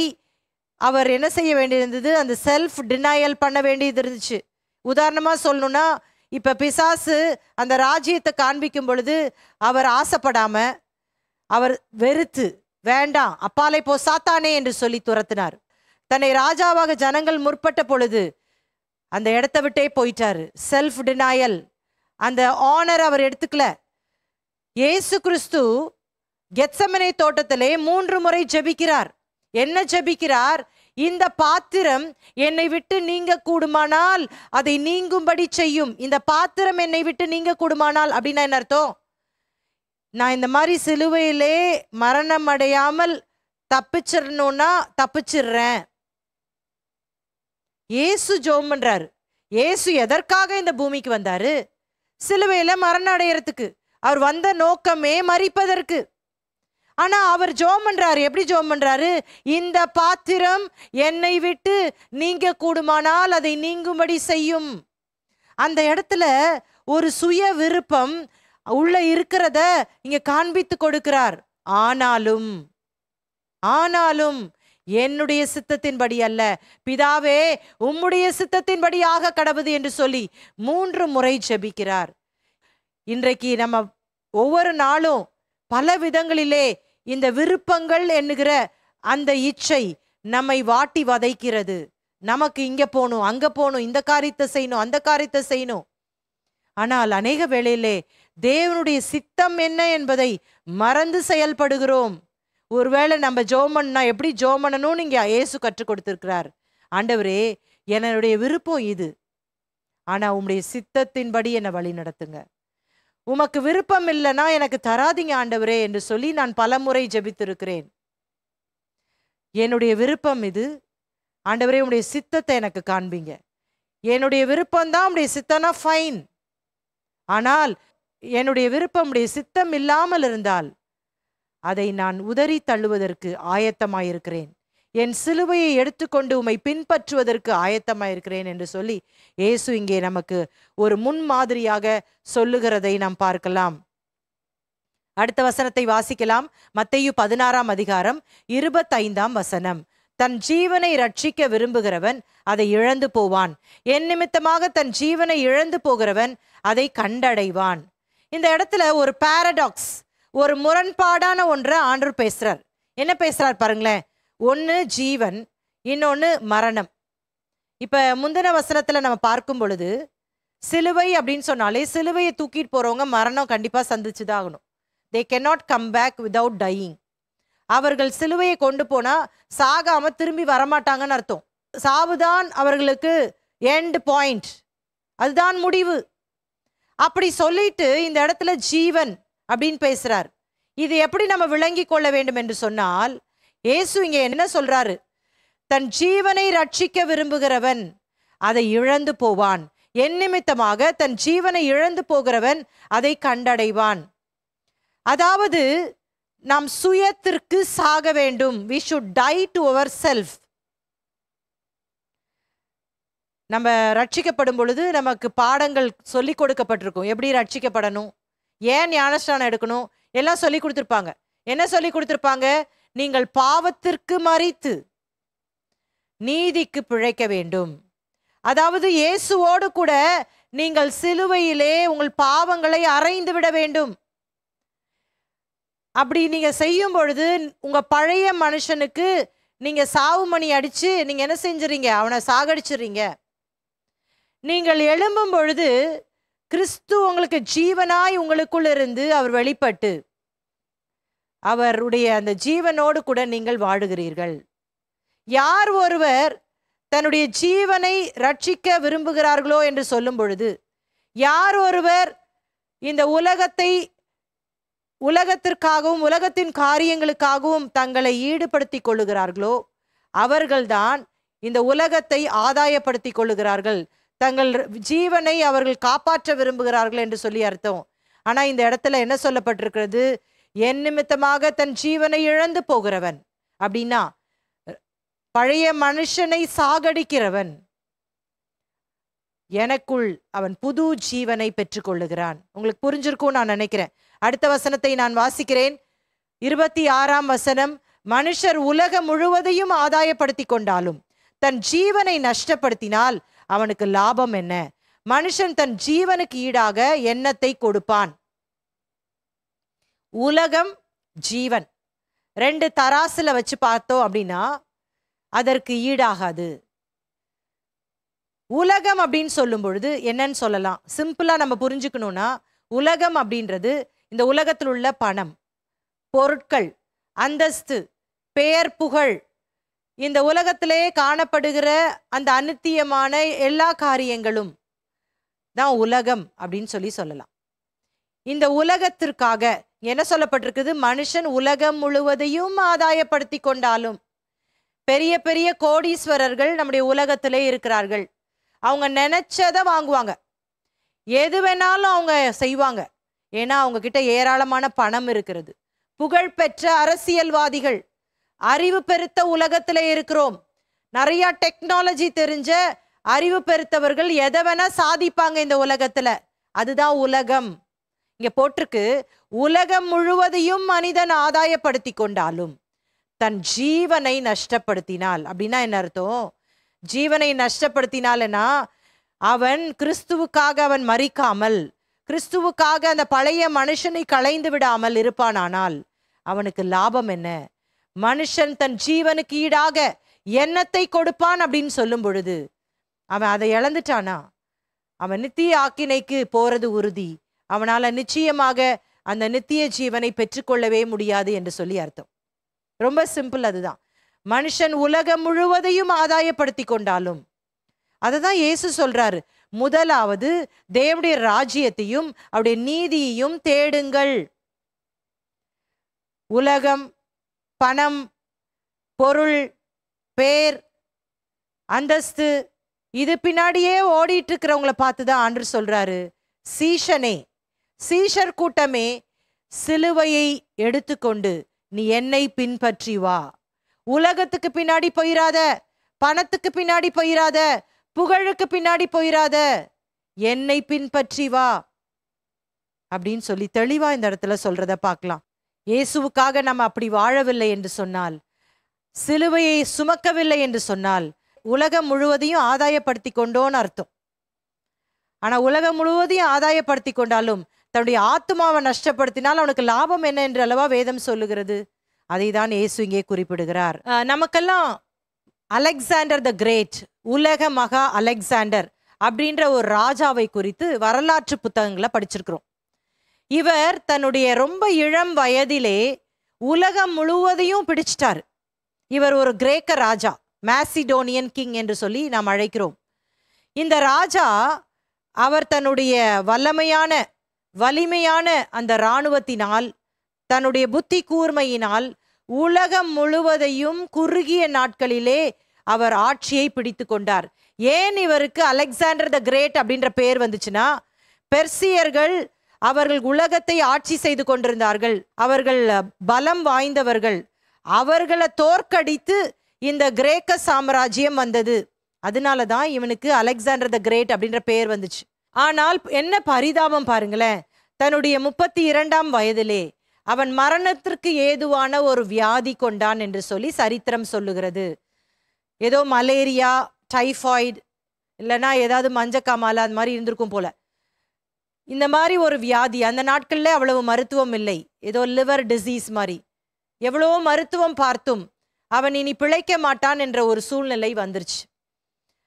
[SPEAKER 1] அவர் என்ன செய்ய வேண்டியிருந்தது, அந்த செல்ஃப் டினையல் பண்ண வேண்டியது இருந்துச்சு. உதாரணமா சொல்லணும்னா, இப்ப பிசாசு அந்த ராஜ்யத்தை காண்பிக்கும் பொழுது அவர் ஆசைப்படாம, அவர் வெறுத்து, வேண்டாம் அப்பாலை போ சாத்தானே என்று சொல்லி துரத்தினார். தன்னை ராஜாவாக ஜனங்கள் முற்பட்ட பொழுது அந்த இடத்த விட்டே போயிட்டாரு. செல்ஃப் டினையல், அந்த ஆனர் அவர் எடுத்துக்கல. இயேசு கிறிஸ்து கெத்செமனே தோட்டத்திலே 3 முறை ஜெபிக்கிறார். என்ன ஜெபிக்கிறார்? இந்த பாத்திரம் என்னை விட்டு நீங்க கூடுமானால் அதை நீங்கும்படி செய்யும். இந்த பாத்திரம் என்னை விட்டு நீங்க கூடுமானால் அப்படின்னா என்ன அர்த்தம்? நான் இந்த மாதிரி சிலுவையிலே மரணம் அடையாமல் தப்பிச்சிடணும்னா தப்பிச்சிடுறேன். இயேசு ஜெபம் பண்றாரு. இயேசு எதற்காக இந்த பூமிக்கு வந்தாரு? சிலுவையில மரணம் அடையறதுக்கு. அவர் வந்த நோக்கமே மரிப்பதற்கு. ஆனா அவர் ஜெபம் பண்றாரு. எப்படி ஜெபம் பண்றாரு? இந்த பாத்திரம் என்னை விட்டு நீங்க கூடுமானால் அதை நீங்கும்படி செய்யும். அந்த இடத்துல ஒரு சுய விருப்பம் உள்ள இருக்கிறத இங்க காண்பித்து கொடுக்கிறார். ஆனாலும் என்னுடைய சித்தத்தின்படி அல்ல, பிதாவே உம்முடைய சித்தத்தின்படியாக கடவுது என்று சொல்லி 3 முறை ஜெபிக்கிறார். இன்றைக்கு நம்ம ஒவ்வொரு நாளும் பல விதங்களிலே இந்த விருப்பங்கள் என்கிற அந்த இச்சை நம்மை வாட்டி வதைக்கிறது. நமக்கு இங்க போகணும், அங்க போகணும், இந்த காரியத்தை செய்யணும், அந்த காரியத்தை செய்யணும். ஆனால் அநேக வேளையிலே தேவனுடைய சித்தம் என்ன என்பதை மறந்து செயல்படுகிறோம். ஒருவேளை நம்ம ஜெபம் பண்ணா எப்படி ஜெபம் பண்ணணும்னு இங்க இயேசு கற்றுக் கொடுத்திருக்கிறார். ஆண்டவரே, என்னுடைய விருப்பம் இது, ஆனா உம்முடைய சித்தத்தின்படி என்னை வழி நடத்துங்க. உமக்கு விருப்பம் இல்லைன்னா எனக்கு தராதிங்க ஆண்டவரே என்று சொல்லி நான் பலமுறை ஜெபித்திருக்கிறேன். என்னுடைய விருப்பம் இது, ஆண்டவரே உம்முடைய சித்தத்தை எனக்கு காண்பீங்க. என்னுடைய விருப்பம் தான் உம்முடைய சித்தம்னா ஃபைன். ஆனால் என்னுடைய விருப்பம் உடைய சித்தம் இல்லாமல் இருந்தால் அதை நான் உதறி தள்ளுவதற்கு ஆயத்தமாயிருக்கிறேன். என் சிலுவையை எடுத்துக்கொண்டு உம்மை பின்பற்றுவதற்கு ஆயத்தமாயிருக்கிறேன் என்று சொல்லி இயேசு இங்கே நமக்கு ஒரு முன்மாதிரியாக சொல்லுகிறதை நாம் பார்க்கலாம். அடுத்த வசனத்தை வாசிக்கலாம். மத்தேயு 16ஆம் அதிகாரம் 25ஆம் வசனம். தன் ஜீவனை ரட்சிக்க விரும்புகிறவன் அதை இழந்து போவான், என் நிமித்தமாக தன் ஜீவனை இழந்து போகிறவன் அதை கண்டடைவான். இந்த இடத்துல ஒரு பாரடாக்ஸ், ஒரு முரண்பாடான ஒன்றை ஆண்டவர் பேசுறார். என்ன பேசுறார் பாருங்களேன். ஒன்று ஜீவன், இன்னொன்று மரணம். இப்ப முந்தின வசனத்துல நம்ம பார்க்கும் பொழுது சிலுவை அப்படின்னு சொன்னாலே சிலுவையை தூக்கிட்டு போறவங்க மரணம் கண்டிப்பா சந்திச்சுதான் ஆகணும். they cannot come back without dying. அவர்கள் சிலுவையை கொண்டு போனா சாகாம திரும்பி வரமாட்டாங்கன்னு அர்த்தம். சாவுதான் அவர்களுக்கு எண்ட் பாயிண்ட், அதுதான் முடிவு. அப்படி சொல்லிட்டு இந்த இடத்துல ஜீவன் அப்படின்னு பேசுறார். இது எப்படி நம்ம விளங்கி கொள்ள வேண்டும் என்று சொன்னால், இயேசு இங்க என்ன சொல்றாரு? தன் ஜீவனை ரட்சிக்க விரும்புகிறவன் அதை இழந்து போவான், என் நிமித்தமாக தன் ஜீவனை இழந்து போகிறவன் அதை கண்டடைவான். அதாவது நாம் சுயத்திற்கு சாக வேண்டும். we should die to ourselves. நம்ம ரட்சிக்கப்படும் பொழுது நமக்கு பாடங்கள் சொல்லி கொடுக்கப்பட்டிருக்கும். எப்படி ரட்சிக்கப்படணும், ஏன் ஞானஸ்நானம் எடுக்கணும், எல்லாம் சொல்லி கொடுத்துருப்பாங்க. என்ன சொல்லி கொடுத்துருப்பாங்க? நீங்கள் பாவத்திற்கு மரித்து நீதிக்கு பிழைக்க வேண்டும். அதாவது இயேசுவோடு கூட நீங்கள் சிலுவையிலே உங்கள் பாவங்களை அறைந்து விட வேண்டும். அப்படி நீங்க செய்யும் பொழுது உங்க பழைய மனுஷனுக்கு நீங்க சாவு மணி அடிச்சு நீங்க என்ன செஞ்சுறீங்க? அவனை சாகடிச்சிடுறீங்க. நீங்கள் எழும்பும் பொழுது கிறிஸ்து உங்களுக்கு ஜீவனாய் உங்களுக்குள் இருந்து அவர் வெளிப்பட்டு அவருடைய அந்த ஜீவனோடு கூட நீங்கள் வாழுகிறீர்கள். யார் ஒருவர் தன்னுடைய ஜீவனை ரட்சிக்க விரும்புகிறார்களோ என்று சொல்லும் பொழுது, யார் ஒருவர் இந்த உலகத்திற்காகவும் உலகத்தின் காரியங்களுக்காகவும் தங்களை ஈடுபடுத்திக் கொள்ளுகிறார்களோ அவர்கள்தான் இந்த உலகத்தை ஆதாயப்படுத்திக் கொள்ளுகிறார்கள். தங்கள் ஜீவனை அவர்கள் காப்பாற்ற விரும்புகிறார்கள் என்று சொல்லி அர்த்தம். ஆனா இந்த இடத்துல என்ன சொல்லப்பட்டிருக்கிறது? என் நிமித்தமாக தன் ஜீவனை இழந்து போகிறவன் அப்படின்னா பழைய மனுஷனை சாகடிக்கிறவன் எனக்குள் அவன் புது ஜீவனை பெற்றுக்கொள்ளுகிறான். உங்களுக்கு புரிஞ்சிருக்கும் நான் நினைக்கிறேன். அடுத்த வசனத்தை நான் வாசிக்கிறேன். 26ஆம் வசனம். மனுஷர் உலகம் முழுவதையும் ஆதாயப்படுத்தி கொண்டாலும் தன் ஜீவனை நஷ்டப்படுத்தினால் அவனுக்கு லாபம் என்ன? மனுஷன் தன் ஜீவனுக்கு ஈடாக எண்ணத்தை கொடுப்பான். உலகம், ஜீவன் ரெண்டு தராசுல வச்சு பார்த்தோம் அப்படின்னா அதற்கு ஈடாகாது. உலகம் அப்படின்னு சொல்லும் பொழுது என்னன்னு சொல்லலாம்? சிம்பிளா நம்ம புரிஞ்சுக்கணும்னா, உலகம் அப்படின்றது இந்த உலகத்தில் உள்ள பணம், பொருட்கள், அந்தஸ்து, பெயர், புகழ், இந்த உலகத்திலே காணப்படுகிற அந்த அநித்தியமான எல்லா காரியங்களும் தான் உலகம் அப்படின்னு சொல்லலாம். இந்த உலகத்திற்காக என்ன சொல்லப்பட்டிருக்குது? மனுஷன் உலகம் முழுவதையும் ஆதாயப்படுத்தி கொண்டாலும். பெரிய பெரிய கோடீஸ்வரர்கள் நம்முடைய உலகத்திலே இருக்கிறார்கள். அவங்க நினைச்சதை வாங்குவாங்க, எது வேணாலும் அவங்க செய்வாங்க. ஏன்னா அவங்க கிட்ட ஏராளமான பணம் இருக்கிறது. புகழ்பெற்ற அரசியல்வாதிகள், அறிவு பெருத்த உலகத்திலே இருக்கிறோம். நிறைய டெக்னாலஜி தெரிஞ்ச அறிவு பெருத்தவர்கள் எதை வேணா சாதிப்பாங்க இந்த உலகத்துல. அதுதான் உலகம். இங்க போட்டிருக்கு, உலகம் முழுவதையும் மனிதன் ஆதாயப்படுத்தி கொண்டாலும் தன் ஜீவனை நஷ்டப்படுத்தினால். அப்படின்னா என்ன அர்த்தம்? ஜீவனை நஷ்டப்படுத்தினால்னா அவன் கிறிஸ்துவுக்காக அவன் மரிக்காமல், கிறிஸ்துவுக்காக அந்த பழைய மனுஷனை களைந்து விடாமல் இருப்பானானால் அவனுக்கு லாபம் என்ன? மனுஷன் தன் ஜீவனுக்கு ஈடாக எண்ணத்தை கொடுப்பான் அப்படின்னு சொல்லும் பொழுது அவன் அதை இழந்துட்டானா அவன் நித்திய ஆக்கினைக்கு போறது உறுதி. அவனால நிச்சயமாக அந்த நித்திய ஜீவனை பெற்றுக்கொள்ளவே முடியாது என்று சொல்லி அர்த்தம். ரொம்ப சிம்பிள். அதுதான் மனுஷன் உலகம் முழுவதையும் ஆதாயப்படுத்தி கொண்டாலும். அதுதான் இயேசு சொல்றாரு, முதலாவது தேவனுடைய ராஜ்யத்தையும் அவருடைய நீதியையும் தேடுங்கள். உலகம், பணம், பொருள், பேர், அந்தஸ்து, இது பின்னாடியே ஓடிட்டு இருக்கிறவங்களை பார்த்துதான் ஆண்டவர் சொல்றாரு, சீஷனே, சீஷர் கூட்டமே, சிலுவையை எடுத்துக்கொண்டு நீ என்னை பின்பற்றி வா. உலகத்துக்கு பின்னாடி போயிராத, பணத்துக்கு பின்னாடி போயிராத, புகழுக்கு பின்னாடி போயிராத, என்னை பின்பற்றி வா அப்படின்னு சொல்லி தெளிவா இந்த இடத்துல சொல்றத பார்க்கலாம். இயேசுவுக்காக நம்ம அப்படி வாழவில்லை என்று சொன்னால், சிலுவையை சுமக்கவில்லை என்று சொன்னால் உலகம் முழுவதையும் ஆதாயப்படுத்தி கொண்டோன்னு அர்த்தம். ஆனா உலகம் முழுவதையும் ஆதாயப்படுத்தி கொண்டாலும் தன்னுடைய ஆத்மாவை நஷ்டப்படுத்தினால் அவனுக்கு லாபம் என்ன என்று அல்லவா வேதம் சொல்லுகிறது. அதை தான் இயேசு இங்கே குறிப்பிடுகிறார். நமக்கெல்லாம் அலெக்சாண்டர் த கிரேட், உலக மகா அலெக்சாண்டர் அப்படின்ற ஒரு ராஜாவை குறித்து வரலாற்று புத்தகங்களை படிச்சிருக்கிறோம். இவர் தன்னுடைய ரொம்ப இளம் வயதிலே உலகம் முழுவதையும் பிடிச்சிட்டாரு. இவர் ஒரு கிரேக்க ராஜா, மேசிடோனியன் கிங் என்று சொல்லி நாம் அழைக்கிறோம். இந்த ராஜா அவர் தன்னுடைய வலிமையான அந்த இராணுவத்தினால், தன்னுடைய புத்தி கூர்மையினால் உலகம் முழுவதையும் குறுகிய நாட்களிலே அவர் ஆட்சியை பிடித்து கொண்டார். ஏன் இவருக்கு அலெக்சாண்டர் த கிரேட் அப்படின்ற பெயர் வந்துச்சுன்னா, பெர்சியர்கள் அவர்கள் உலகத்தை ஆட்சி செய்து கொண்டிருந்தார்கள். அவர்கள் பலம் வாய்ந்தவர்கள். அவர்களை தோற்கடித்து இந்த கிரேக்க சாம்ராஜ்யம் வந்தது. அதனால தான் இவனுக்கு அலெக்சாண்டர் த கிரேட் அப்படின்ற பெயர் வந்துச்சு. ஆனால் என்ன பரிதாபம் பாருங்களேன், தன்னுடைய 32ஆம் வயதிலே அவன் மரணத்திற்கு ஏதுவான ஒரு வியாதி கொண்டான் என்று சொல்லி சரித்திரம் சொல்லுகிறது. ஏதோ மலேரியா, டைஃபாய்டு இல்லைன்னா ஏதாவது மஞ்சக்காமால அது மாதிரி இருந்திருக்கும் போல. இந்த மாதிரி ஒரு வியாதி, அந்த நாட்களில் அவ்வளவு மருத்துவம் இல்லை, ஏதோ லிவர் டிசீஸ் மாதிரி. எவ்வளோ மருத்துவம் பார்த்தும் அவன் இனி பிழைக்க மாட்டான் என்ற ஒரு சூழ்நிலை வந்துருச்சு.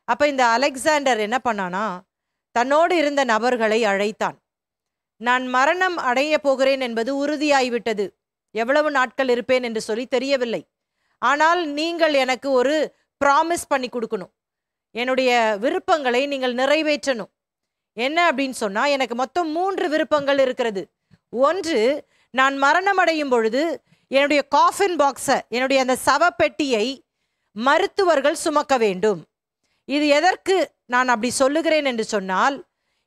[SPEAKER 1] அப்போ இந்த அலெக்சாண்டர் என்ன பண்ணானா, தன்னோடு இருந்த நபர்களை அழைத்தான். நான் மரணம் அடைய போகிறேன் என்பது உறுதியாகிவிட்டது, எவ்வளவு நாட்கள் இருப்பேன் என்று சொல்லி தெரியவில்லை. ஆனால் நீங்கள் எனக்கு ஒரு ப்ராமிஸ் பண்ணி கொடுக்கணும், என்னுடைய விருப்பங்களை நீங்கள் நிறைவேற்றணும். என்ன அப்படின்னு சொன்னா, எனக்கு மொத்தம் 3 விருப்பங்கள் இருக்கிறது. ஒன்று, நான் மரணம் அடையும் பொழுது என்னுடைய காஃபின் பாக்ஸை, என்னுடைய அந்த சவப்பெட்டியை மருத்துவர்கள் சுமக்க வேண்டும். இது எதற்கு நான் அப்படி சொல்லுகிறேன் என்று சொன்னால்,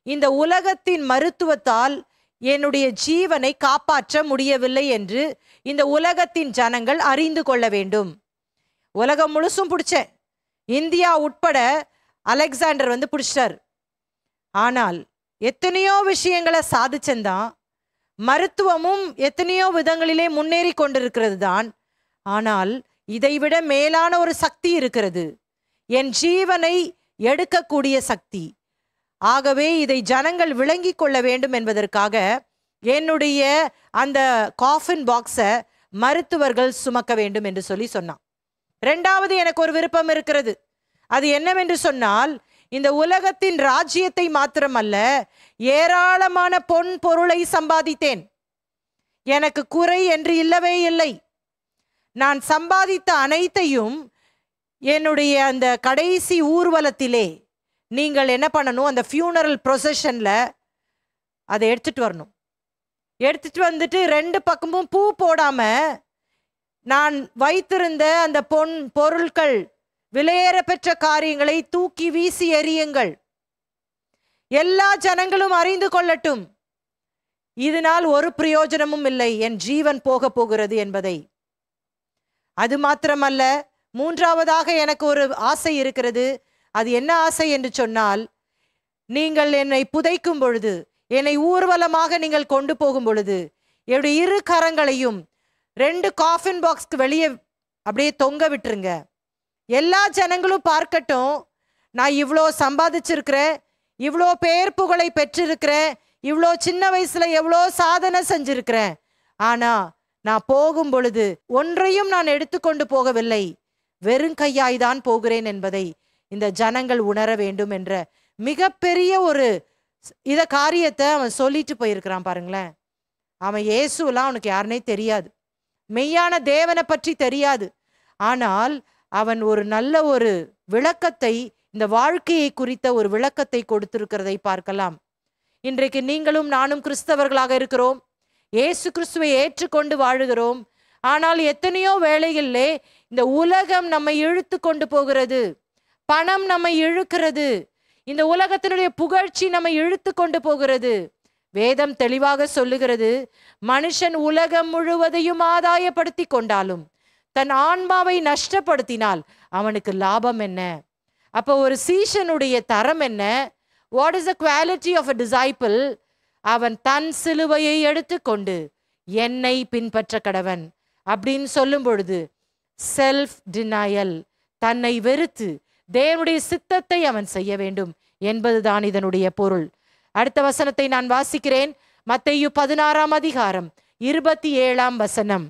[SPEAKER 1] இந்த உலகத்தின் மருத்துவத்தால் என்னுடைய ஜீவனை காப்பாற்ற முடியவில்லை என்று இந்த உலகத்தின் ஜனங்கள் அறிந்து கொள்ள வேண்டும். உலகம் முழுசும் பிடிச்சேன், இந்தியா உட்பட அலெக்சாண்டர் வந்து பிடிச்சிட்டார். ஆனால் எத்தனையோ விஷயங்களை சாதிச்சந்தான், மருத்துவமும் எத்தனையோ விதங்களிலே முன்னேறி கொண்டிருக்கிறது தான். ஆனால் இதைவிட மேலான ஒரு சக்தி இருக்கிறது, என் ஜீவனை எடுக்கக்கூடிய சக்தி. ஆகவே இதை ஜனங்கள் விளங்கி கொள்ள வேண்டும் என்பதற்காக என்னுடைய அந்த காஃபின் பாக்ஸை மருத்துவர்கள் சுமக்க வேண்டும் என்று சொல்லி சொன்னான். 2வது, எனக்கு ஒரு விருப்பம் இருக்கிறது. அது என்னவென்று சொன்னால், இந்த உலகத்தின் ராஜ்யத்தை மாத்திரமல்ல, ஏராளமான பொன் பொருளை சம்பாதித்தேன், எனக்கு குறை என்று இல்லவே இல்லை. நான் சம்பாதித்த அனைத்தையும் என்னுடைய அந்த கடைசி ஊர்வலத்திலே நீங்கள் என்ன பண்ணணும், அந்த ஃபியூனரல் ப்ரொசஷன்ல அதை எடுத்துட்டு வரணும். எடுத்துட்டு வந்துட்டு 2 பக்கமும் பூ போடாம நான் வைத்திருந்த அந்த பொன் பொருட்கள், விலையேற பெற்ற காரியங்களை தூக்கி வீசி எறியுங்கள், எல்லா ஜனங்களும் அறிந்து கொள்ளட்டும், இதனால் ஒரு பிரயோஜனமும் இல்லை, என் ஜீவன் போக போகிறது என்பதை. அது மாத்திரமல்ல, 3வதாக எனக்கு ஒரு ஆசை இருக்கிறது. அது என்ன ஆசை என்று சொன்னால், நீங்கள் என்னை புதைக்கும் பொழுது, என்னை ஊர்வலமாக நீங்கள் கொண்டு போகும் பொழுது, என்னுடைய 2 கரங்களையும் 2 காஃபின் பாக்ஸ்க்கு வெளியே அப்படியே தொங்க விட்டுருங்க. எல்லா ஜனங்களும் பார்க்கட்டும், நான் இவ்வளோ சம்பாதிச்சிருக்கிறேன், இவ்வளோ பேர் புகழை பெற்றிருக்கிறேன், இவ்வளோ சின்ன வயசுல எவ்வளோ சாதனை செஞ்சிருக்கிறேன். ஆனா நான் போகும் பொழுது ஒன்றையும் நான் எடுத்துக்கொண்டு போகவில்லை, வெறும் கையாய்தான் போகிறேன் என்பதை இந்த ஜனங்கள் உணர வேண்டும் என்ற மிகப்பெரிய ஒரு காரியத்தை அவன் சொல்லிட்டு போயிருக்கிறான். பாருங்களேன், அவன் இயேசுலாம் அவனுக்கு யாருன்னே தெரியாது, மெய்யான தேவனை பற்றி தெரியாது. ஆனால் அவன் ஒரு நல்ல ஒரு விளக்கத்தை, இந்த வாழ்க்கையை குறித்த ஒரு விளக்கத்தை கொடுத்திருக்கிறதை பார்க்கலாம். இன்றைக்கு நீங்களும் நானும் கிறிஸ்தவர்களாக இருக்கிறோம், இயேசு கிறிஸ்துவை ஏற்றுக்கொண்டு வாழுகிறோம். ஆனால் எத்தனையோ வேளைகளிலே இந்த உலகம் நம்மை இழுத்து கொண்டு போகிறது, பணம் நம்மை இழுக்கிறது, இந்த உலகத்தினுடைய புகழ்ச்சி நம்மை இழுத்து கொண்டு போகிறது. வேதம் தெளிவாக சொல்லுகிறது, மனுஷன் உலகம் முழுவதையும் ஆதாயப்படுத்தி கொண்டாலும் தன் ஆன்மாவை நஷ்டப்படுத்தினால் அவனுக்கு லாபம் என்ன? அப்போ ஒரு சீஷனுடைய தரம் என்ன? What is the quality of a disciple? அவன் தன் சிலுவையை எடுத்துக்கொண்டு என்னை பின்பற்ற கடவன் அப்படின்னு சொல்லும் பொழுது, செல்ஃப் டினையல், தன்னை வெறுத்து தேவனுடைய சித்தத்தை அவன் செய்ய வேண்டும் என்பதுதான் இதனுடைய பொருள். அடுத்த வசனத்தை நான் வாசிக்கிறேன். மத்தேயு 16ஆம் அதிகாரம் 27ஆம் வசனம்.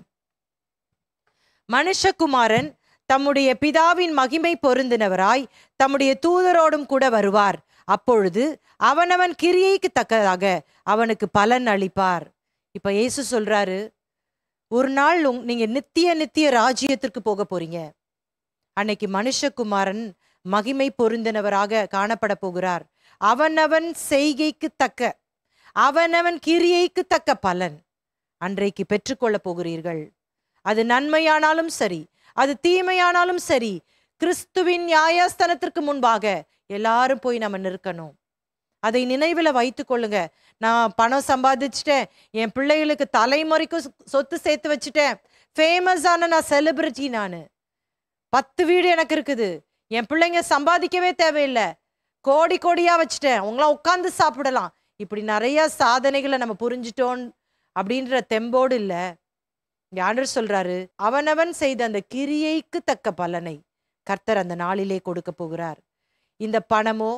[SPEAKER 1] மனுஷகுமாரன் தம்முடைய பிதாவின் மகிமை பொருந்தினவராய் தம்முடைய தூதரோடும் கூட வருவார், அப்பொழுது அவனவன் கிரியைக்கு தக்கதாக அவனுக்கு பலன் அளிப்பார். இப்ப இயேசு சொல்றாரு, ஒரு நாள் நீங்க நித்திய ராஜ்யத்திற்கு போக போறீங்க. அன்னைக்கு மனுஷகுமாரன் மகிமை பொருந்தினவராக காணப்பட போகிறார். அவனவன் செய்கைக்கு தக்க, அவனவன் கிரியைக்கு தக்க பலன் அன்றைக்கு பெற்றுக்கொள்ள போகிறீர்கள். அது நன்மையானாலும் சரி, அது தீமையானாலும் சரி, கிறிஸ்துவின் நியாயஸ்தானத்திற்கு முன்பாக எல்லாரும் போய் நம்ம நிற்கணும். அதை நினைவில் வைத்து கொள்ளுங்க. நான் பணம் சம்பாதிச்சிட்டேன், என் பிள்ளைகளுக்கு தலைமுறைக்கும் சொத்து சேர்த்து வச்சுட்டேன், ஃபேமஸான நான் செலிபிரிட்டி, நான் 10 வீடு எனக்கு இருக்குது, என் பிள்ளைங்க சம்பாதிக்கவே தேவையில்லை, கோடி கோடியா வச்சுட்டேன், அவங்களாம் உட்கார்ந்து சாப்பிடலாம், இப்படி நிறைய சாதனைகளை நம்ம புரிஞ்சிட்டோம் அப்படின்ற தெம்போடு இல்லை. ஆண்டவர் சொல்றாரு, அவனவன் செய்த அந்த கிரியைக்கு தக்க பலனை கர்த்தர் அந்த நாளிலே கொடுக்க போகிறார். இந்த பணமோ,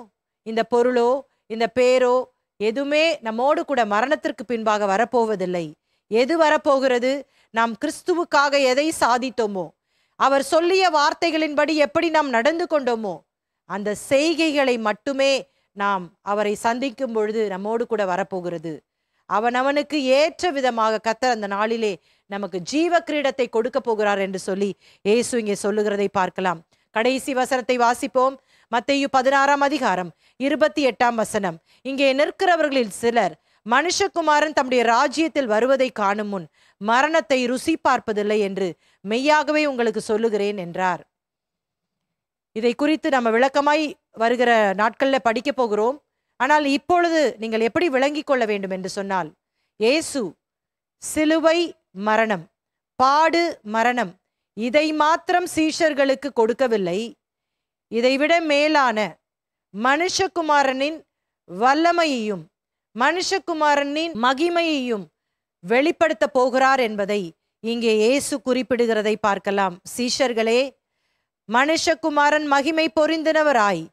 [SPEAKER 1] இந்த பொருளோ, இந்த பேரோ எதுவுமே நம்மோடு கூட மரணத்திற்கு பின்பாக வரப்போவதில்லை. எது வரப்போகிறது? நாம் கிறிஸ்துவுக்காக எதை சாதித்தோமோ, அவர் சொல்லிய வார்த்தைகளின்படி எப்படி நாம் நடந்து கொண்டோமோ, அந்த செய்கைகளை மட்டுமே நாம் அவரை சந்திக்கும் பொழுது நம்மோடு கூட வரப்போகிறது. அவனவனுக்கு ஏற்ற விதமாக கர்த்தர் அந்த நாளிலே நமக்கு ஜீவ கிரீடத்தை கொடுக்க போகிறார் என்று சொல்லி இயேசு இங்கே சொல்லுகிறதை பார்க்கலாம். கடைசி வசனத்தை வாசிப்போம். மத்தேயு 16ஆம் அதிகாரம் 28ஆம் வசனம். இங்கே நிற்கிறவர்களில் சிலர் மனுஷகுமாரன் தம்முடைய ராஜ்யத்தில் வருவதை காணும் முன் மரணத்தை ருசி பார்ப்பதில்லை என்று மெய்யாகவே உங்களுக்கு சொல்லுகிறேன் என்றார். இதை குறித்து நம்ம விளக்கமாய் வருகிற நாட்களில் படிக்க போகிறோம். ஆனால் இப்பொழுது நீங்கள் எப்படி விளங்கிக் கொள்ள வேண்டும் என்று சொன்னால், இயேசு சிலுவை மரணம், பாடு மரணம் இதை மாத்திரம் சீஷர்களுக்கு கொடுக்கவில்லை. இதைவிட மேலான மனுஷகுமாரனின் வல்லமையையும் மனுஷகுமாரனின் மகிமையையும் வெளிப்படுத்த போகிறார் என்பதை இங்கே இயேசு குறிப்பிடுகிறதை பார்க்கலாம். சீஷர்களே, மனுஷகுமாரன் மகிமை பொருந்தினவராய்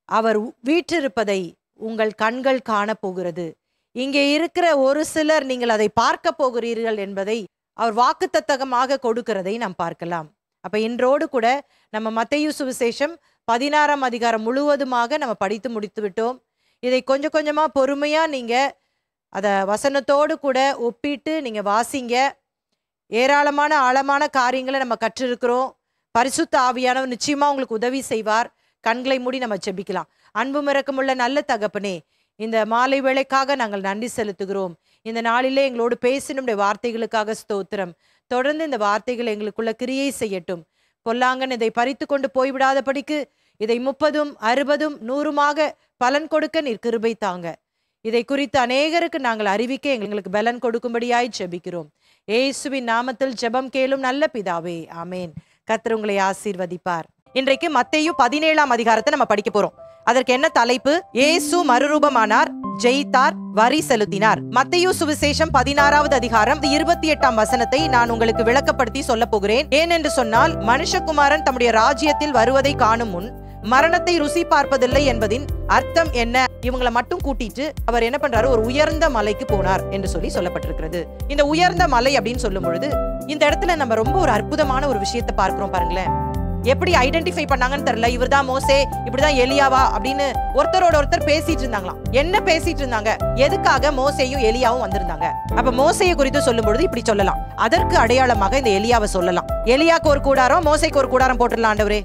[SPEAKER 1] அவர் வீற்றிருப்பதை உங்கள் கண்கள் காணப்போகிறது. இங்கே இருக்கிற ஒரு சிலர் நீங்கள் அதை பார்க்க போகிறீர்கள் என்பதை அவர் வாக்குத்தத்தகமாக கொடுக்கிறதை நாம் பார்க்கலாம். அப்ப இன்றோடு கூட நம்ம மத்தேயு சுவிசேஷம் 16ஆம் அதிகாரம் முழுவதுமாக நம்ம படித்து முடித்து விட்டோம். இதை கொஞ்சம் கொஞ்சமா பொறுமையா நீங்க அத வசனத்தோடு கூட ஒப்பிட்டு நீங்க வாசிங்க. ஏராளமான ஆழமான காரியங்களை நம்ம கற்றிருக்கிறோம். பரிசுத்த ஆவியானவர் நிச்சயமா உங்களுக்கு உதவி செய்வார். கண்களை மூடி நம்ம ஜெபிக்கலாம். அன்பும் இரக்கமுள்ள நல்ல தகப்பனே, இந்த மாலை வேளைக்காக நாங்கள் நன்றி செலுத்துகிறோம். இந்த நாளிலே எங்களோடு பேசினுடைய வார்த்தைகளுக்காக ஸ்தோத்திரம். தொடர்ந்து இந்த வார்த்தைகள் எங்களுக்குள்ள கிரியை செய்யட்டும். பொல்லாங்கன் இதை பறித்து கொண்டு போய்விடாதபடிக்கு இதை 30, 60, 100 பலன் கொடுக்க நீர் கிருபை தாங்க. இதை குறித்து அநேகருக்கு நாங்கள் அறிவிக்க எங்களுக்கு பலன் கொடுக்கும்படியாய் ஜெபிக்கிறோம். இயேசுவின் நாமத்தில் ஜெபம் கேளும் நல்ல பிதாவே, ஆமேன். கர்த்தர் உங்களை ஆசீர்வதிப்பார். இன்றைக்கு மத்தேயு 17ஆம் அதிகாரத்தை நம்ம படிக்க போறோம். அதற்கு என்ன தலைப்பு? இயேசு மறுரூபமானார், ஜெயித்தார், வரி செலுத்தினார். மத்தேயு சுவிசேஷம் 16ஆவது அதிகாரம் 28ஆம் வசனத்தை நான் உங்களுக்கு விளக்கப்படுத்தி சொல்ல போகிறேன். ஏனென்று சொன்னால், மனுஷகுமாரன் தம்முடைய ராஜ்யத்தில் வருவதை காணும் முன் மரணத்தை ருசி பார்ப்பதில்லை என்பதின் அர்த்தம் என்ன? இவங்களை மட்டும் கூட்டிட்டு அவர் என்ன பண்றாரு? ஒரு உயர்ந்த மலைக்கு போனார் என்று சொல்லப்பட்டிருக்கிறது. இந்த உயர்ந்த மலை அப்படின்னு சொல்லும் பொழுது இந்த இடத்துல நம்ம ரொம்ப ஒரு அற்புதமான ஒரு விஷயத்தை பார்க்கிறோம். பாருங்களேன், எப்படி ஐடென்டிஃபை பண்ணாங்கன்னு தெரியல. இவர்தான் மோசே, இப்படிதான் எலியாவா அப்படின்னு ஒருத்தரோட ஒருத்தர் பேசிட்டு இருந்தாங்களாம். என்ன பேசிட்டு இருந்தாங்க? எதுக்காக மோசேயும் எலியாவும் வந்திருந்தாங்க? அப்ப மோசையை குறித்து சொல்லும் பொழுது இப்படி சொல்லலாம். அதற்கு அடையாளமாக இந்த எலியாவை சொல்லலாம். எலியாக்கு ஒரு கூடாரம், மோசைக்கு ஒரு கூடாரம் போட்டுடலாம் ஆண்டவரே.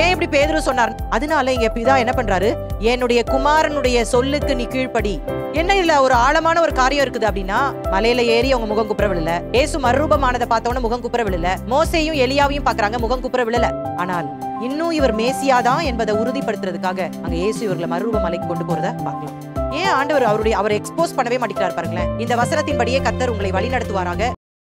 [SPEAKER 1] ஏன் இப்படி பேதுரு சொன்னார்? அதனால இங்க பிதா என்ன பண்றாரு? என்னுடைய குமாரனுடைய சொல்லுக்கு நீ கீழ்ப்படி. என்ன இல்ல ஒரு ஆழமான ஒரு காரியம் இருக்குது அப்படின்னா, மலையில ஏறி அவங்க முகம் குப்புற விழல. இயேசு மறுரூபமானதை பார்த்தவன முகம் குப்புற விழல. மோசேயும் எலியாவையும் பாக்குறாங்க, முகம் குப்புற விழல. ஆனால் இன்னும் இவர் மேசியாதான் என்பதை உறுதிப்படுத்துறதுக்காக அங்க இயேசு இவர்களை மறுரூப மலைக்கு கொண்டு போறத பார்க்கலாம். ஏன் ஆண்டவர் அவரை எக்ஸ்போஸ் பண்ணவே மாட்டேங்கிறார் பாருங்களேன். இந்த வசனத்தின்படியே கர்த்தர் உங்களை வழி நடத்துவாராக.